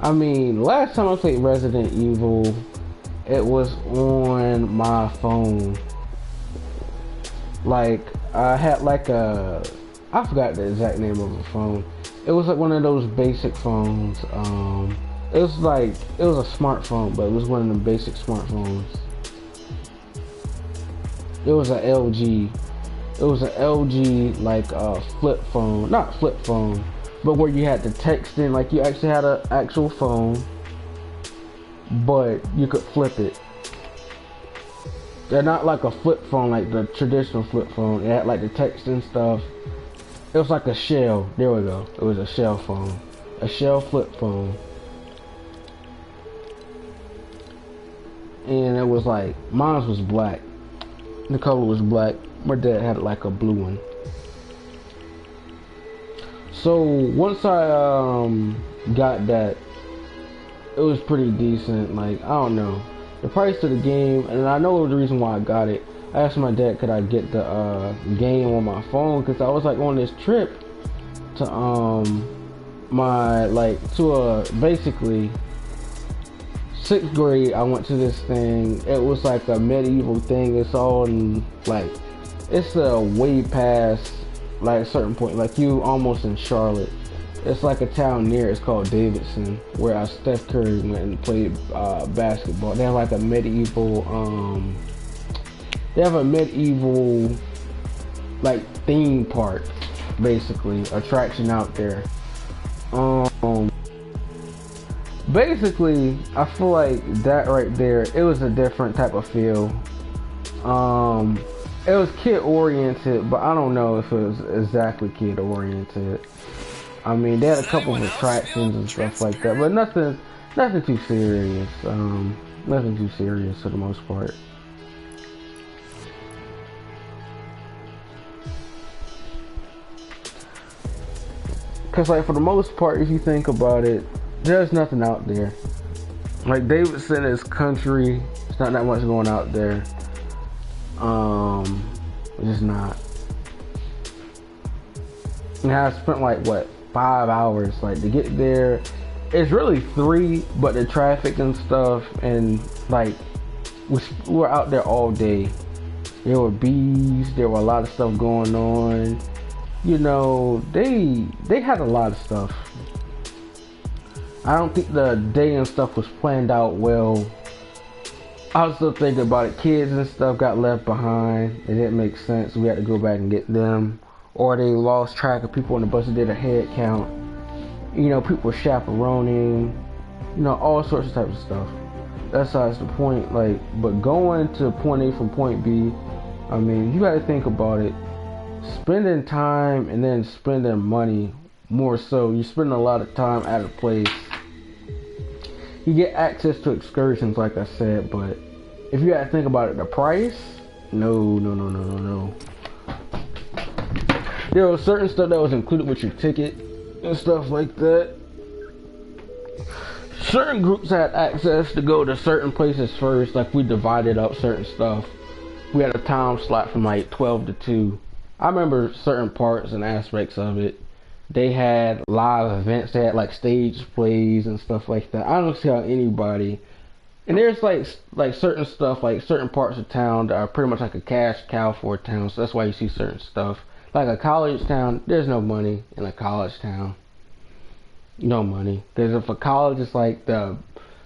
I mean, last time I played Resident Evil, it was on my phone. Like I had like I forgot the exact name of the phone. It was like one of those basic phones. It was a smartphone, but it was one of the basic smartphones. It was an LG. It was an LG like flip phone, not flip phone, but where you had to text in, like you actually had an actual phone, but you could flip it. They're not like a flip phone, like the traditional flip phone. It had like the text and stuff. It was like a shell. There we go. It was a shell phone, a shell flip phone, and it was like mine was black. The color was black. My dad had like a blue one. So once I got that, it was pretty decent. Like I don't know, the price of the game, and I know the reason why I got it. I asked my dad could I get the game on my phone because I was like on this trip to basically 6th grade. I went to this thing. It was like a medieval thing. It's all in like, it's way past like a certain point. Like you almost in Charlotte. It's like a town near. It's called Davidson, where Steph Curry went and played basketball. They have like a medieval. They have a medieval like theme park, basically attraction out there. Basically, I feel like that right there, it was a different type of feel. It was kid oriented, but I don't know if it was exactly kid oriented. I mean, they had a couple of attractions and stuff like that, but nothing too serious. Nothing too serious for the most part. Cause like for the most part, if you think about it, there's nothing out there. Like Davidson is country. It's not that much going out there. It's just not. And I spent like what 5 hours like to get there. It's really 3, but the traffic and stuff, and like we were out there all day. There were bees. There were a lot of stuff going on. You know, they had a lot of stuff. I don't think the day and stuff was planned out well. I was still thinking about it. Kids and stuff got left behind. It didn't make sense. We had to go back and get them. Or they lost track of people on the bus and did a head count. You know, people were chaperoning. You know, all sorts of types of stuff. That's besides the point. Like, but going to point A from point B, I mean, you got to think about it. Spending time and then spending money more so. You spend a lot of time at a place. You get access to excursions, like I said, but if you gotta think about it, the price, no. There was certain stuff that was included with your ticket and stuff like that. Certain groups had access to go to certain places first, like we divided up certain stuff. We had a time slot from like 12 to 2. I remember certain parts and aspects of it. They had live events. They had like stage plays and stuff like that. I don't see how anybody. And there's like certain stuff, like certain parts of town that are pretty much like a cash cow for a town. So that's why you see certain stuff. Like a college town, there's no money in a college town. No money. Because if a college is like the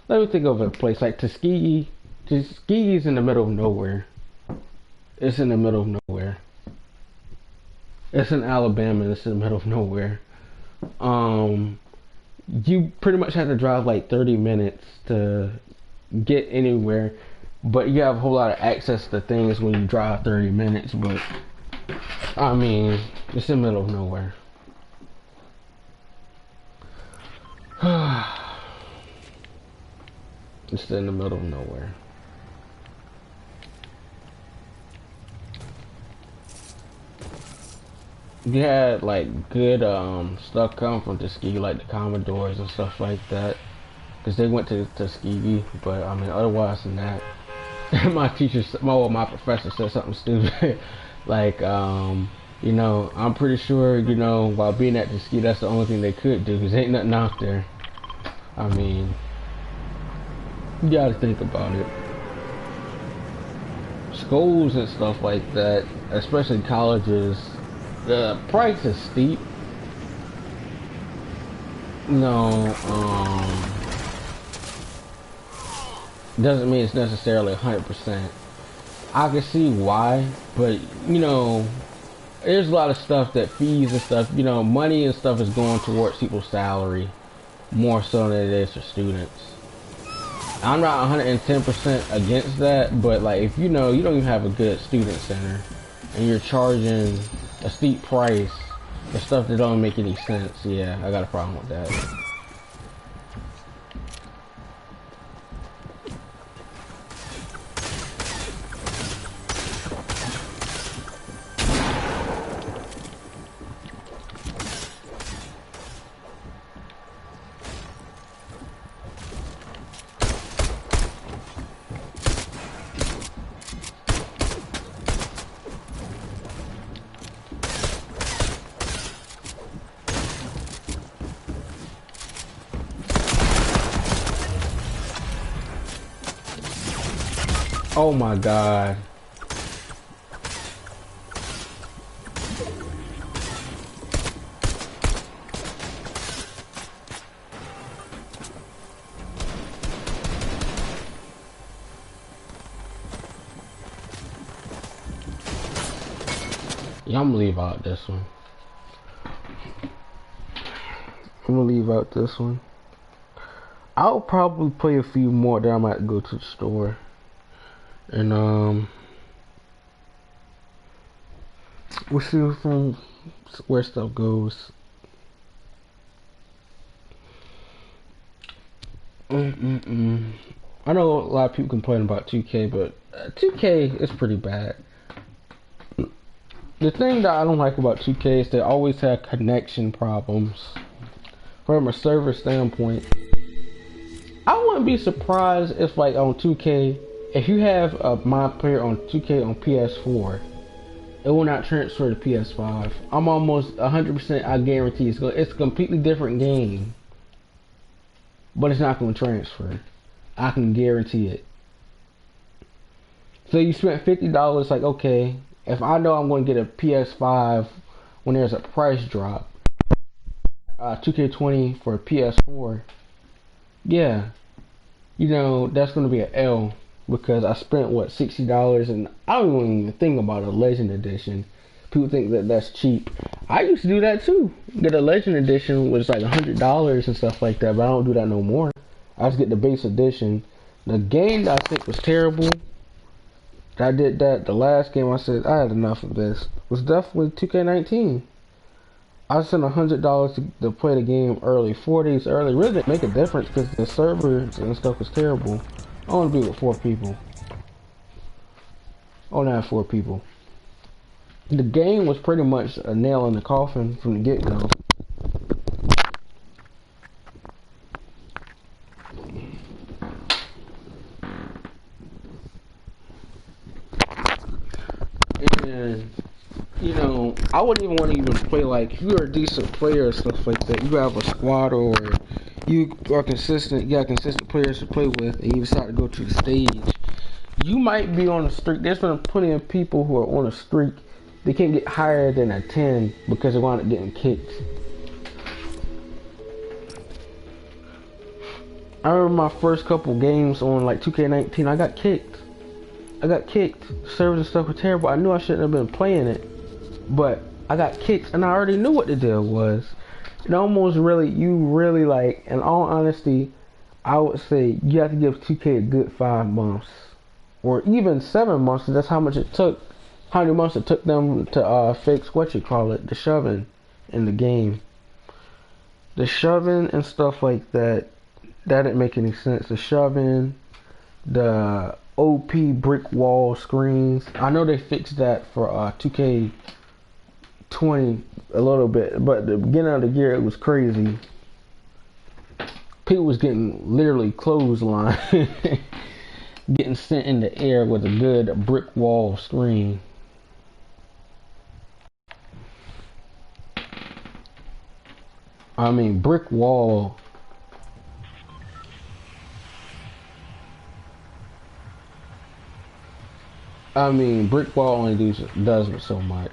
let me think of a place like Tuskegee. Tuskegee's in the middle of nowhere. It's in the middle of nowhere. It's in Alabama. It's in the middle of nowhere. You pretty much have to drive like 30 minutes to get anywhere, but you have a whole lot of access to things when you drive 30 minutes. But I mean, it's in the middle of nowhere. It's in the middle of nowhere. You had like good stuff come from Tuskegee, like the Commodores and stuff like that, because they went to Tuskegee. But I mean, otherwise than that, my professor said something stupid, like you know, I'm pretty sure, you know, while being at Tuskegee, that's the only thing they could do, because ain't nothing out there. I mean, you gotta think about it. Schools and stuff like that, especially colleges, the price is steep. No, doesn't mean it's necessarily 100%. I can see why, but you know, there's a lot of stuff that fees and stuff, you know, money and stuff is going towards people's salary more so than it is for students. I'm not 110% against that, but like, if you know you don't even have a good student center and you're charging a steep price for stuff that don't make any sense, yeah, I got a problem with that. Oh my god. Yeah, I'm gonna leave out this one. I'll probably play a few more, then I might go to the store. And we'll see from where stuff goes. I know a lot of people complain about 2K, but 2K is pretty bad. The thing that I don't like about 2K is they always have connection problems. From a server standpoint, I wouldn't be surprised if, like, on 2K, if you have a mod player on 2K on PS4, it will not transfer to PS5. I'm almost 100%, I guarantee it's a completely different game, but it's not going to transfer. I can guarantee it. So you spent $50, like, okay, if I know I'm going to get a PS5 when there's a price drop, 2K20 for PS4, yeah, you know, that's going to be an L. Because I spent, what, $60, and I don't even think about a Legend Edition. People think that that's cheap. I used to do that too. Get a Legend Edition was like $100 and stuff like that, but I don't do that no more. I just get the base edition. The game that I think was terrible, I did that, the last game I said, I had enough of this, was definitely 2K19. I spent $100 to play the game early, 4 days early. Really didn't make a difference because the servers and stuff was terrible. I want to be with 4 people. I want to have 4 people. The game was pretty much a nail in the coffin from the get-go. And, you know, I wouldn't even want to even play, like, if you're a decent player or stuff like that, you have a squad or you are consistent, you got consistent players to play with, and you decide to go to the stage, you might be on a streak. There's been plenty of people who are on a streak, they can't get higher than a 10 because they wind up getting kicked. I remember my first couple games on like 2K19. I got kicked. The servers and stuff were terrible. I knew I shouldn't have been playing it, but I got kicked, and I already knew what the deal was. It almost really, you really like, in all honesty, I would say you have to give 2K a good 5 months, or even 7 months. 'Cause that's how much it took, how many months it took them to fix what you call it, the shoving in the game. The shoving and stuff like that, that didn't make any sense. The shoving, the OP brick wall screens. I know they fixed that for 2K20 a little bit, but the beginning of the year it was crazy. People was getting literally clothesline, getting sent in the air with a good brick wall screen. I mean, brick wall. I mean, brick wall only does it so much.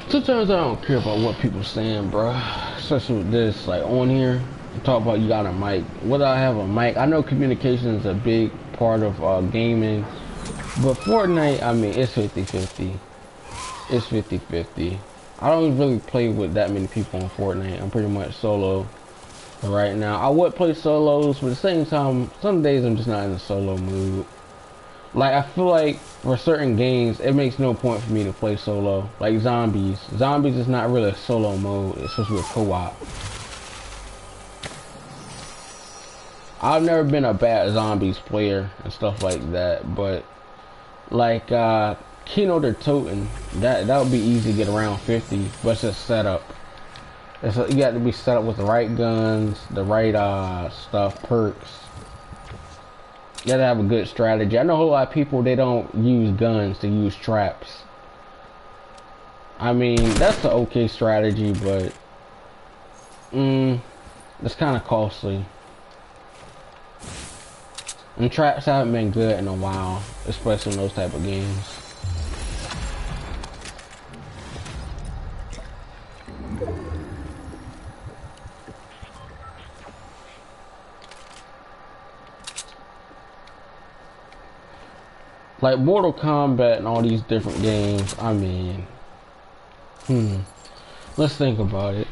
Sometimes I don't care about what people saying, bruh. Especially with this, like on here, talk about you got a mic. Whether I have a mic, I know communication is a big part of gaming, but Fortnite, I mean, it's 50-50. It's 50-50. I don't really play with that many people on Fortnite. I'm pretty much solo right now. I would play solos, but at the same time, some days I'm just not in a solo mood. Like, I feel like for certain games, it makes no point for me to play solo. Like Zombies. Zombies is not really a solo mode, it's supposed to be a co-op. I've never been a bad Zombies player and stuff like that, but like Kino der Toten, that would be easy to get around 50, but it's just setup. You got to be set up with the right guns, the right stuff, perks. You gotta have a good strategy. I know a whole lot of people, they don't use guns, they use traps. I mean, that's an okay strategy, but it's kind of costly. And traps haven't been good in a while, especially in those type of games. Like Mortal Kombat and all these different games, I mean, let's think about it.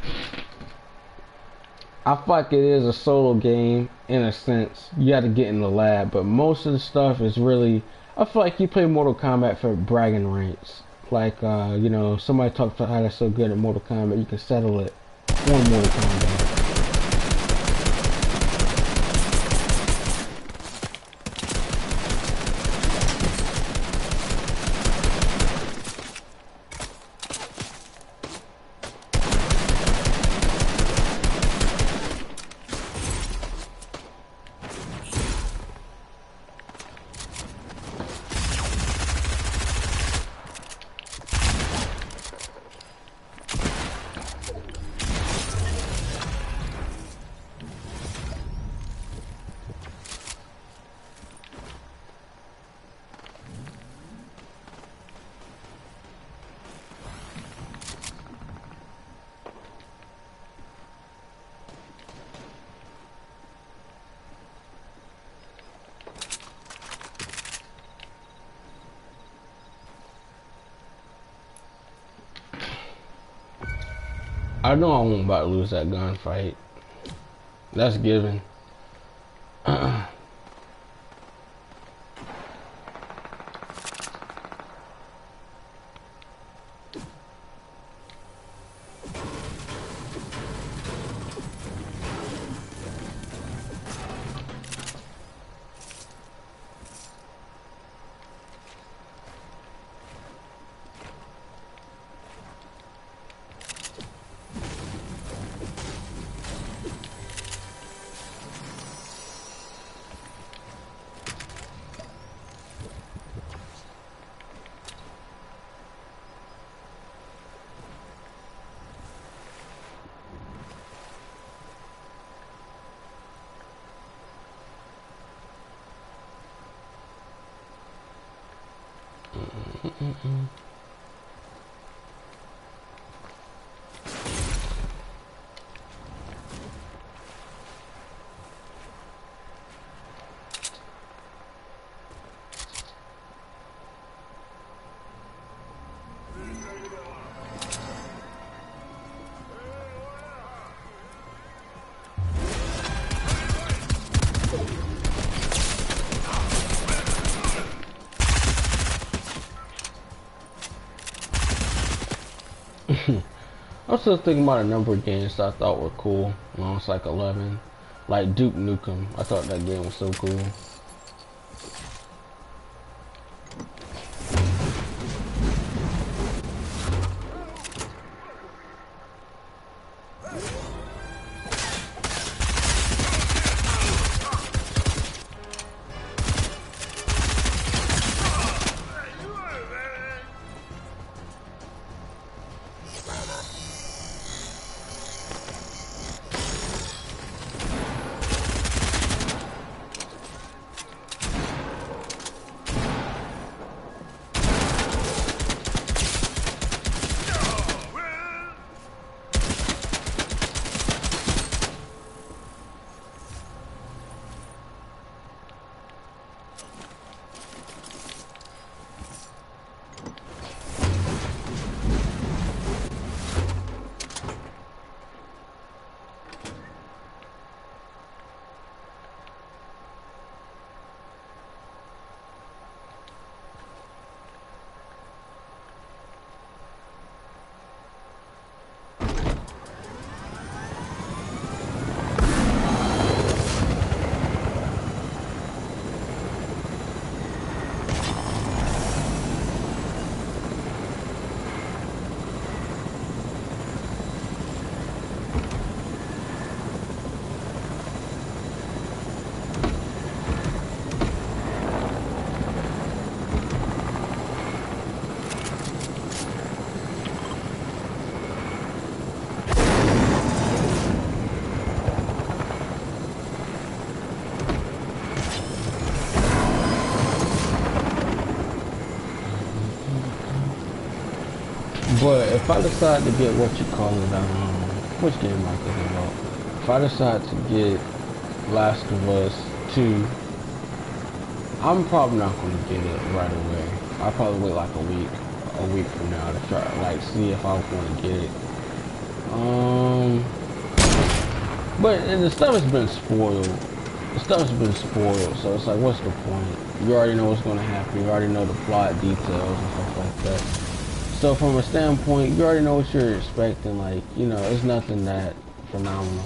I feel like it is a solo game in a sense. You got to get in the lab, but most of the stuff is really, I feel like you play Mortal Kombat for bragging rights. Like, you know, somebody talks about how they're so good at Mortal Kombat, you can settle it on Mortal Kombat. I know I won't about to lose that gunfight. That's given. I'm still thinking about a number of games that I thought were cool when I was like 11. Like Duke Nukem. I thought that game was so cool. But if I decide to get what you call it, which game am I thinking about? If I decide to get Last of Us 2, I'm probably not going to get it right away. I'll probably wait like a week from now to try, like, see if I want to get it. But the stuff has been spoiled. The stuff's been spoiled, so it's like, what's the point? You already know what's going to happen. You already know the plot details and stuff like that. So from a standpoint, you already know what you're expecting. Like, you know, it's nothing that phenomenal.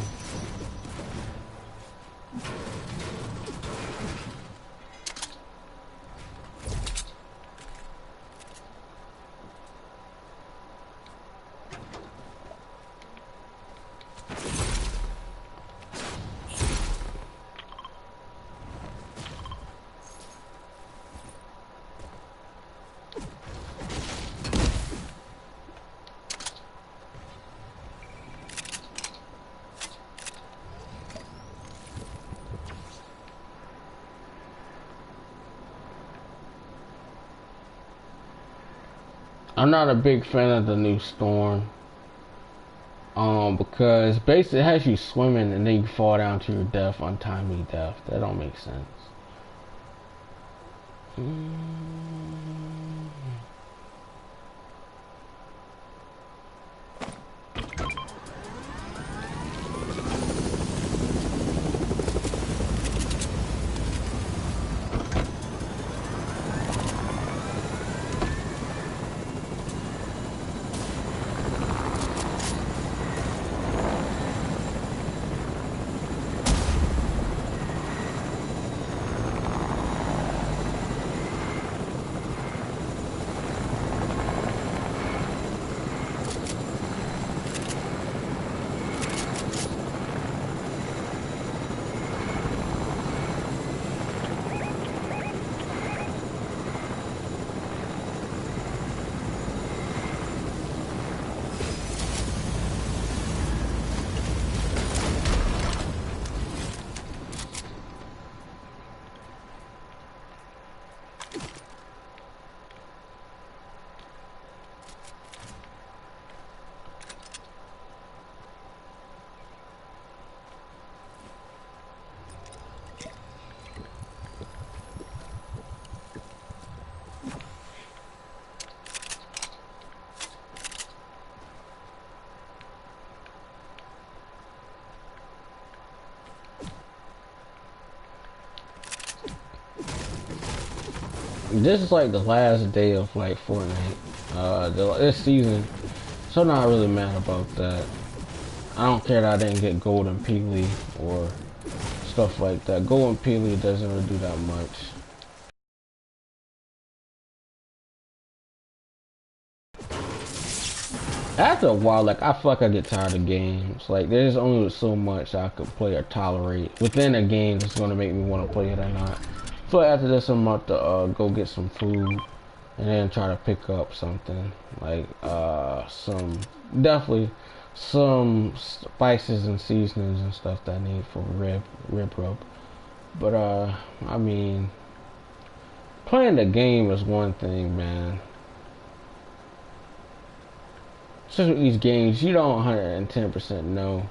I'm not a big fan of the new Storm. Because basically it has you swimming and then you fall down to your death, untimely death. That don't make sense. This is like the last day of like Fortnite, this season. So I'm not really mad about that. I don't care that I didn't get Golden Peely or stuff like that. Golden Peely doesn't really do that much. After a while, like, I feel like I get tired of games. Like, there's only so much I could play or tolerate within a game that's gonna make me want to play it or not. So after this, I'm about to go get some food and then try to pick up something like definitely some spices and seasonings and stuff that I need for rib rub. But I mean, playing the game is one thing, man. Especially with these games, you don't 110% know.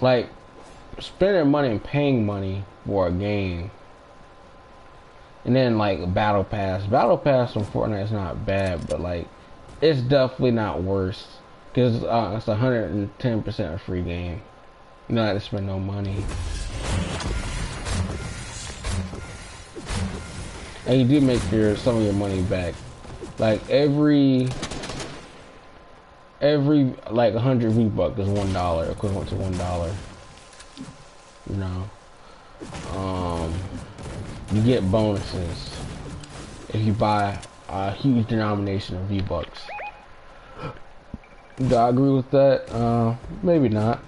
Like, spending money and paying money for a game. And then, like, Battle Pass. Battle Pass on Fortnite is not bad, but, like, it's definitely not worse. Because it's 110% a free game. You don't have to spend no money. And you do make some of your money back. Like every like 100 V-Bucks is $1, equivalent to $1. You know, you get bonuses if you buy a huge denomination of V-Bucks. Do I agree with that? Maybe not.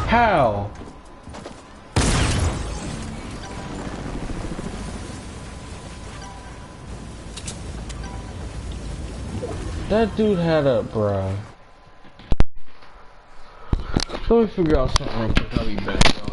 How? That dude had a bruh. Let me figure out something real quick. I'll be back, y'all.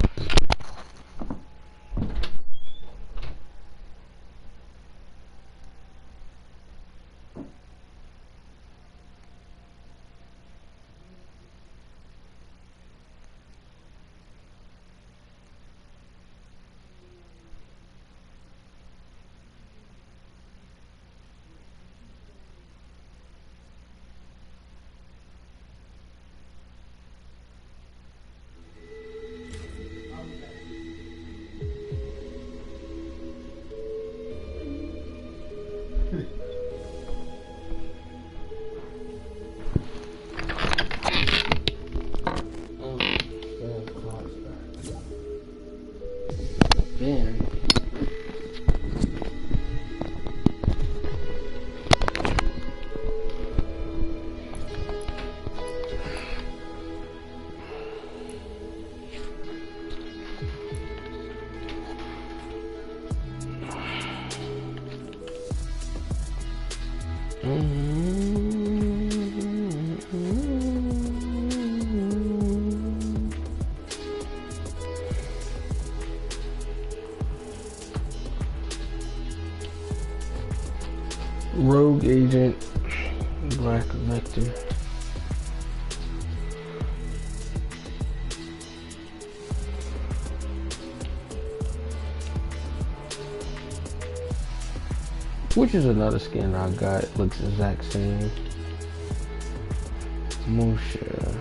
Rogue Agent, Black Vector. Which is another skin I got. It looks exact same. Musha.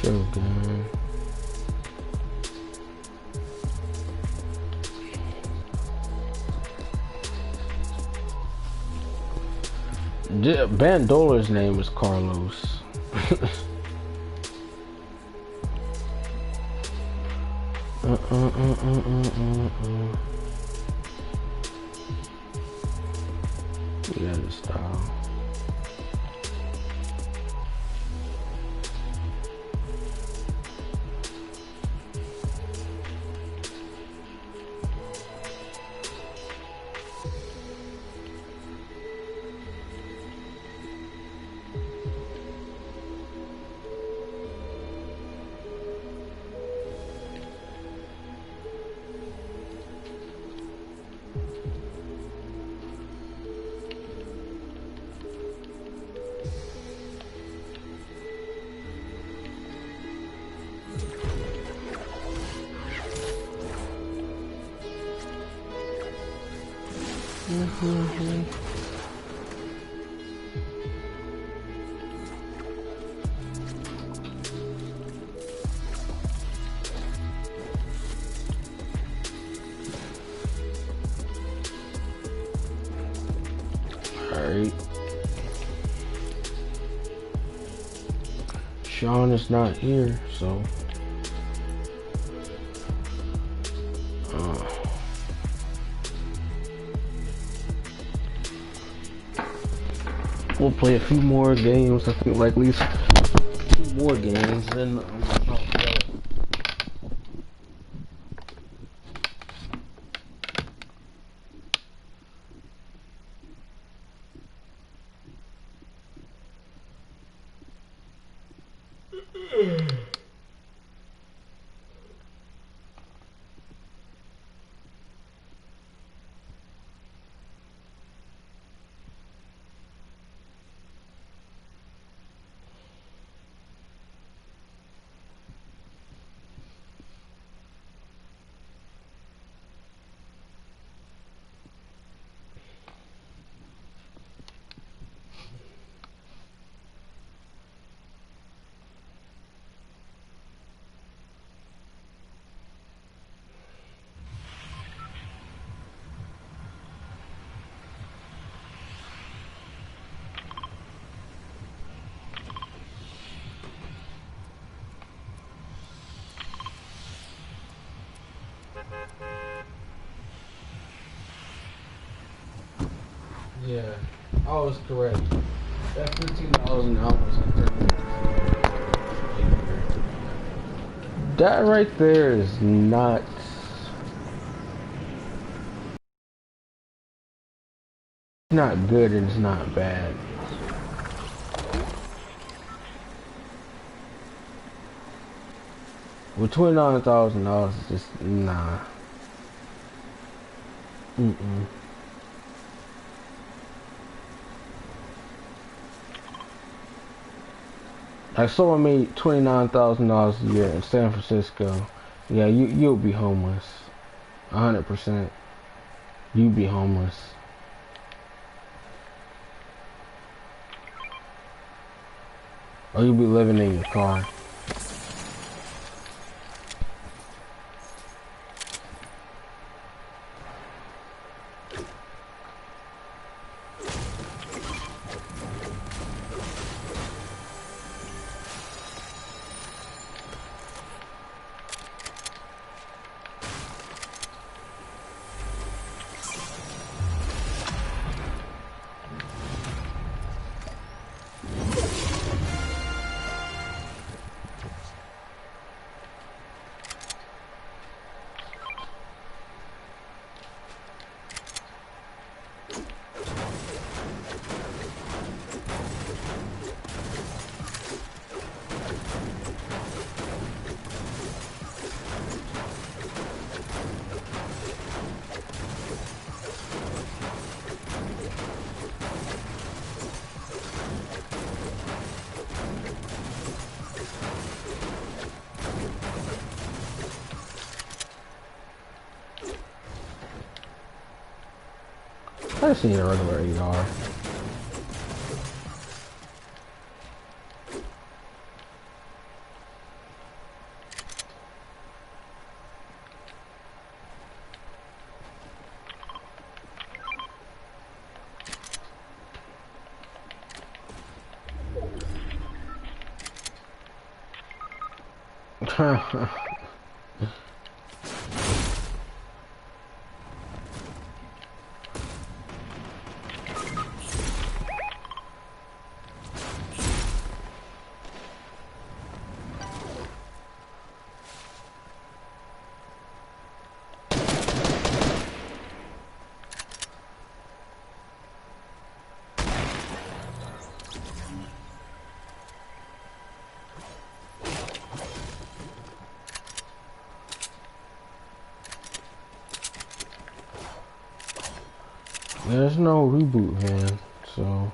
Shogun. Bandola's name is Carlos. Yeah, the style. Alright. Sean is not here, so we'll play a few more games. I think like at least 2 more games, then yeah, I was correct. That $15 an hour was that right there is not good and it's not bad. With $29,000, it's just nah. Like someone made $29,000 a year in San Francisco. Yeah, you'll be homeless. 100%. You'll be homeless. Or you'll be living in your car. I just need a regular AR. There's no reboot, man. So,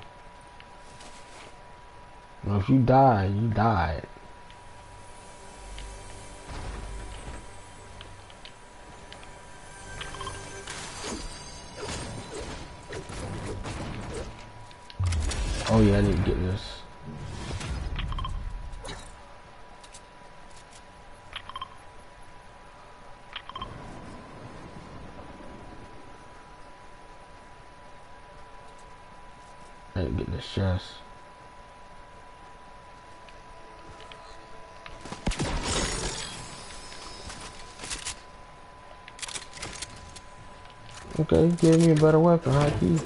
you know, if you die, you died. Oh yeah, I need to get this. I need to get this chest. Okay, give me a better weapon, high key.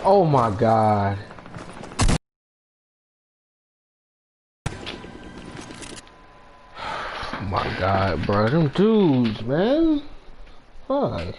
Oh my god. Oh my god, bro. Them dudes, man. Fuck.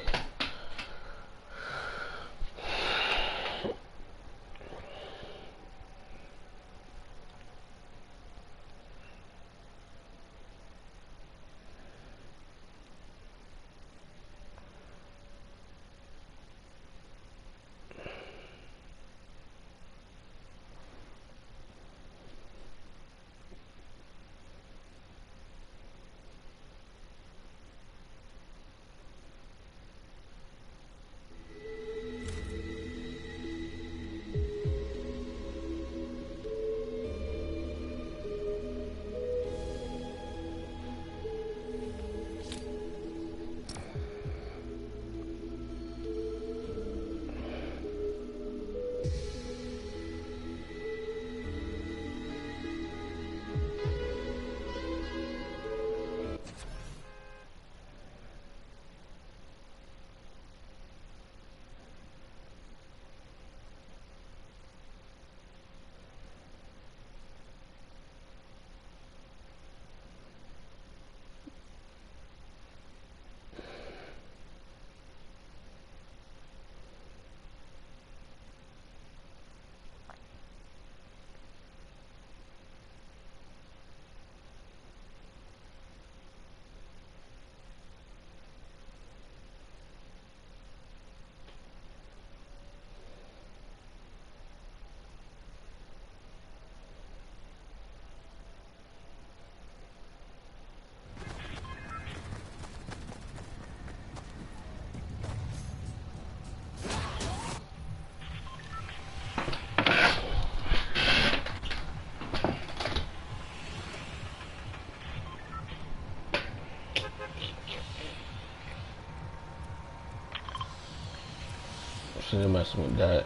Shouldn't mess with that.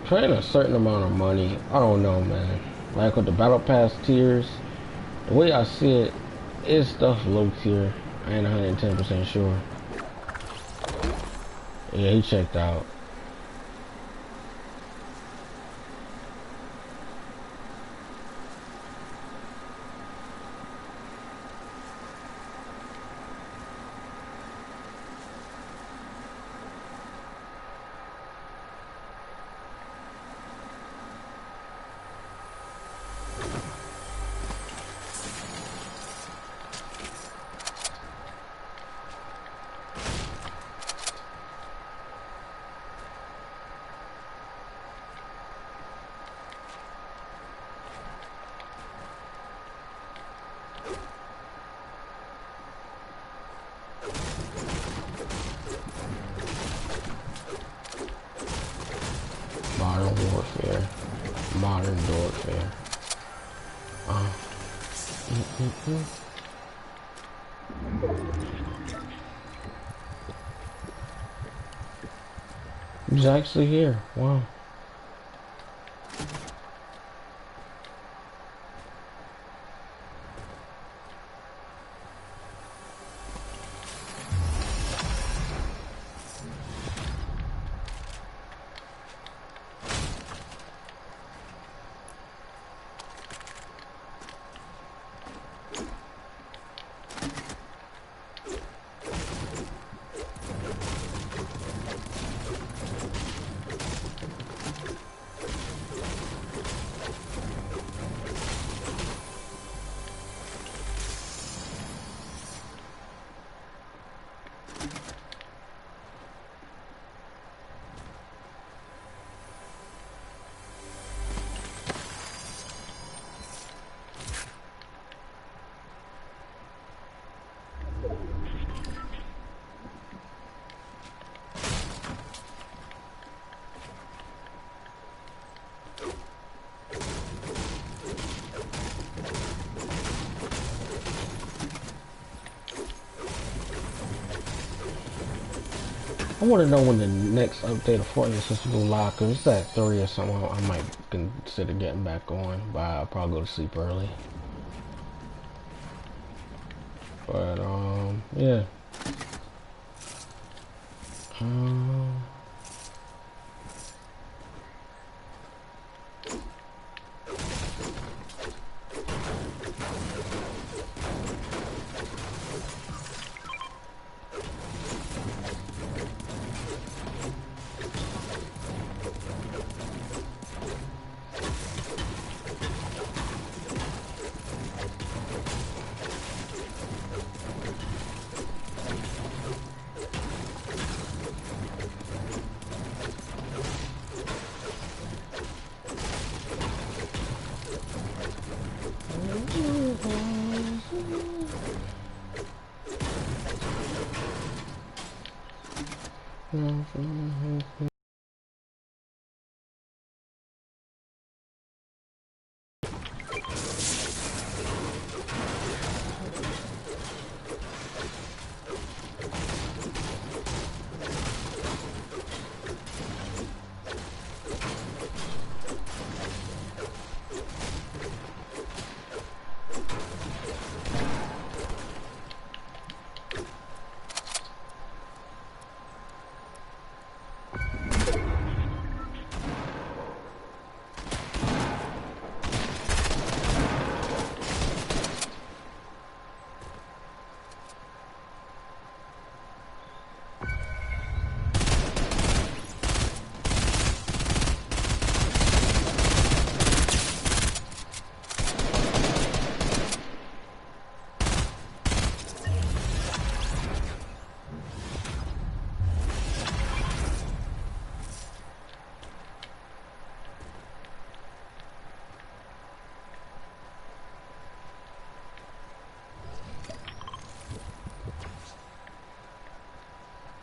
Trading a certain amount of money, I don't know, man. Like with the battle pass tiers, the way I see it, it's stuff low tier. I ain't 110% sure. Yeah, he checked out. Modern warfare. Modern warfare. He's actually here. Wow. I want to know when the next update of Fortnite is supposed to go live, because it's at 3 or something. I might consider getting back on, but I'll probably go to sleep early. But, yeah.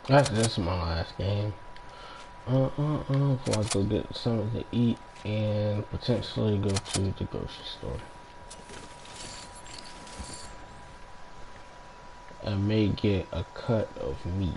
That's my last game. Before I go get something to eat and potentially go to the grocery store. I may get a cut of meat.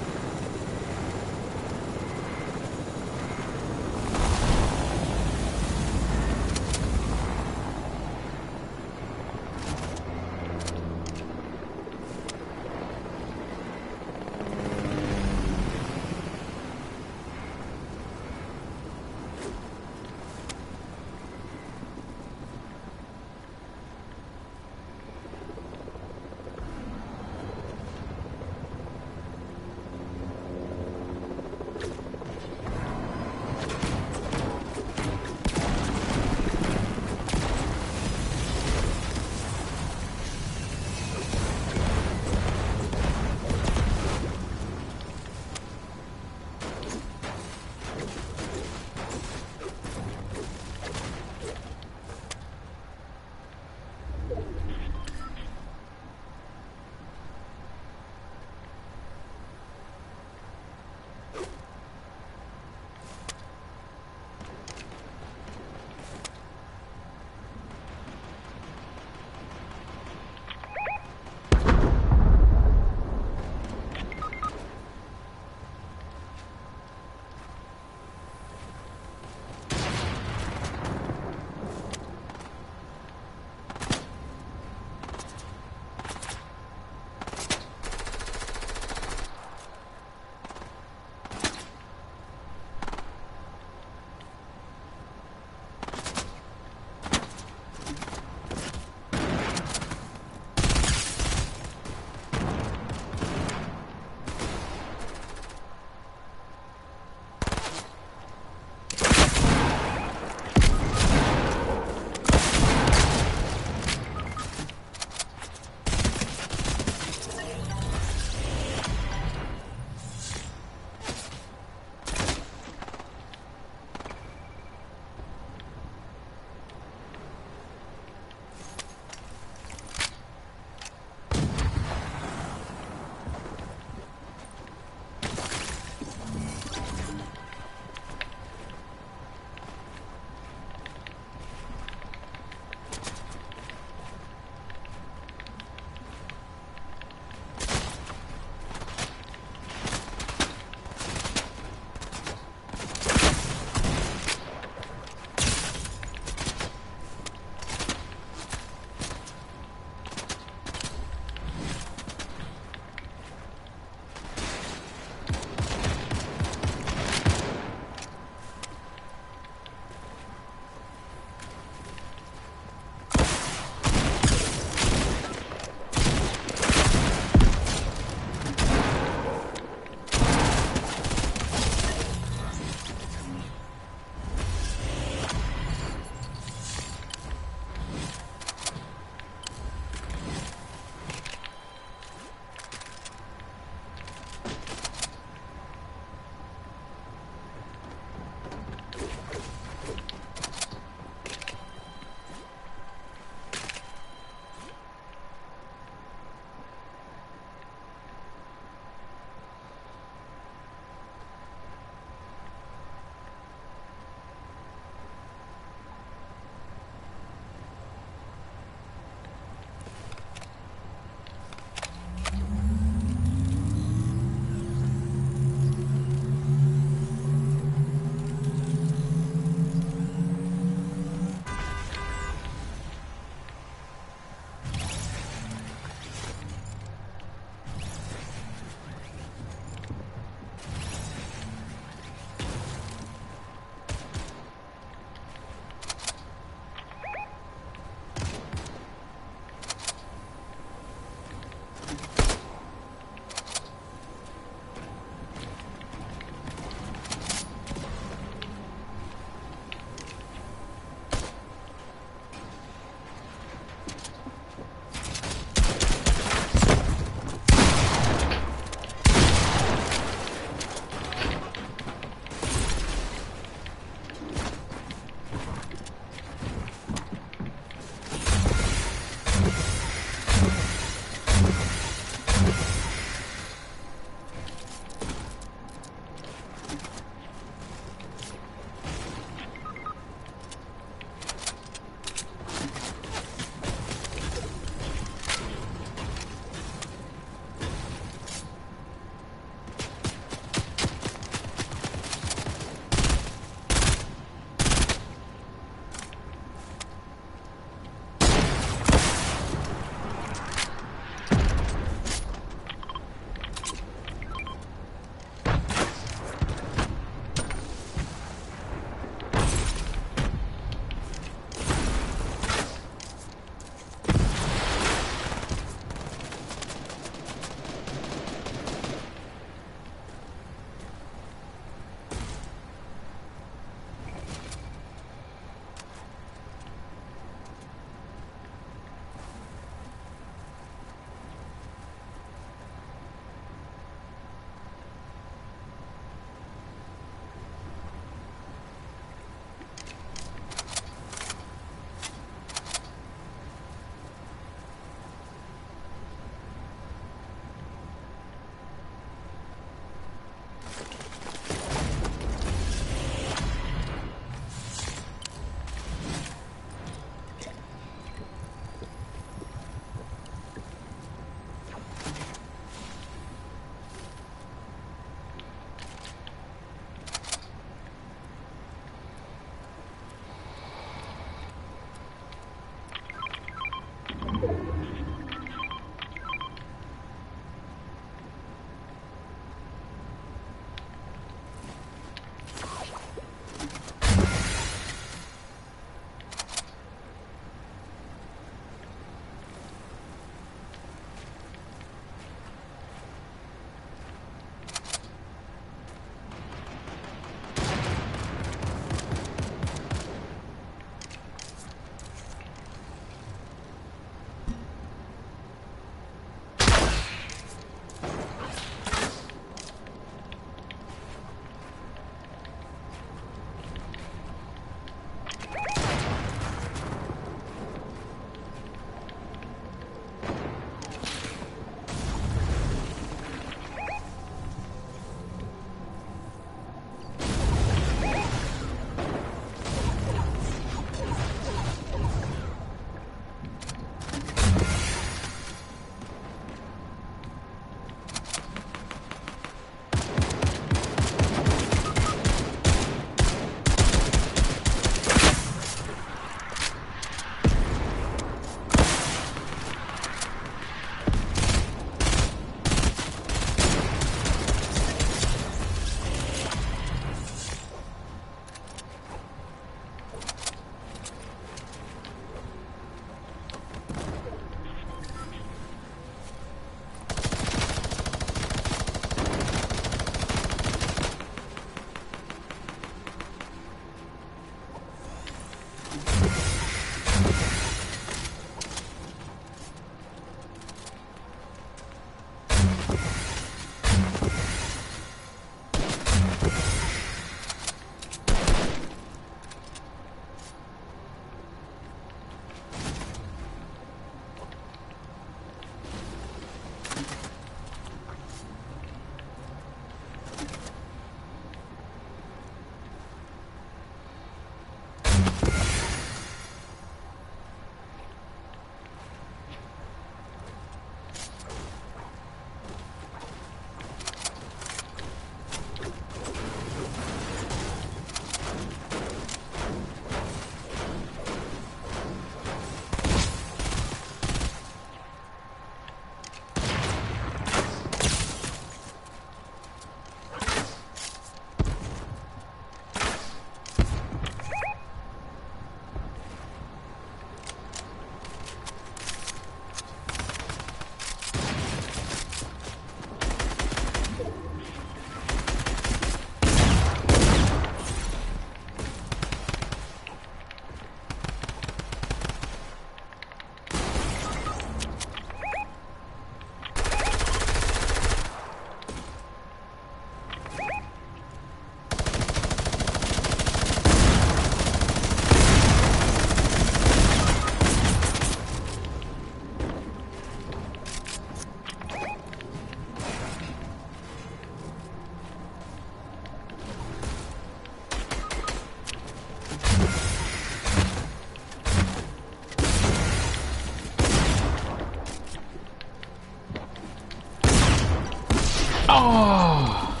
Oh,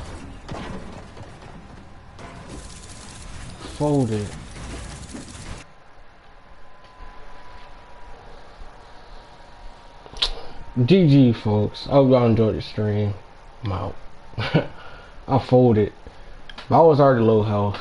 folded. GG, folks. I hope y'all enjoyed the stream. I'm out. I folded. I was already low health.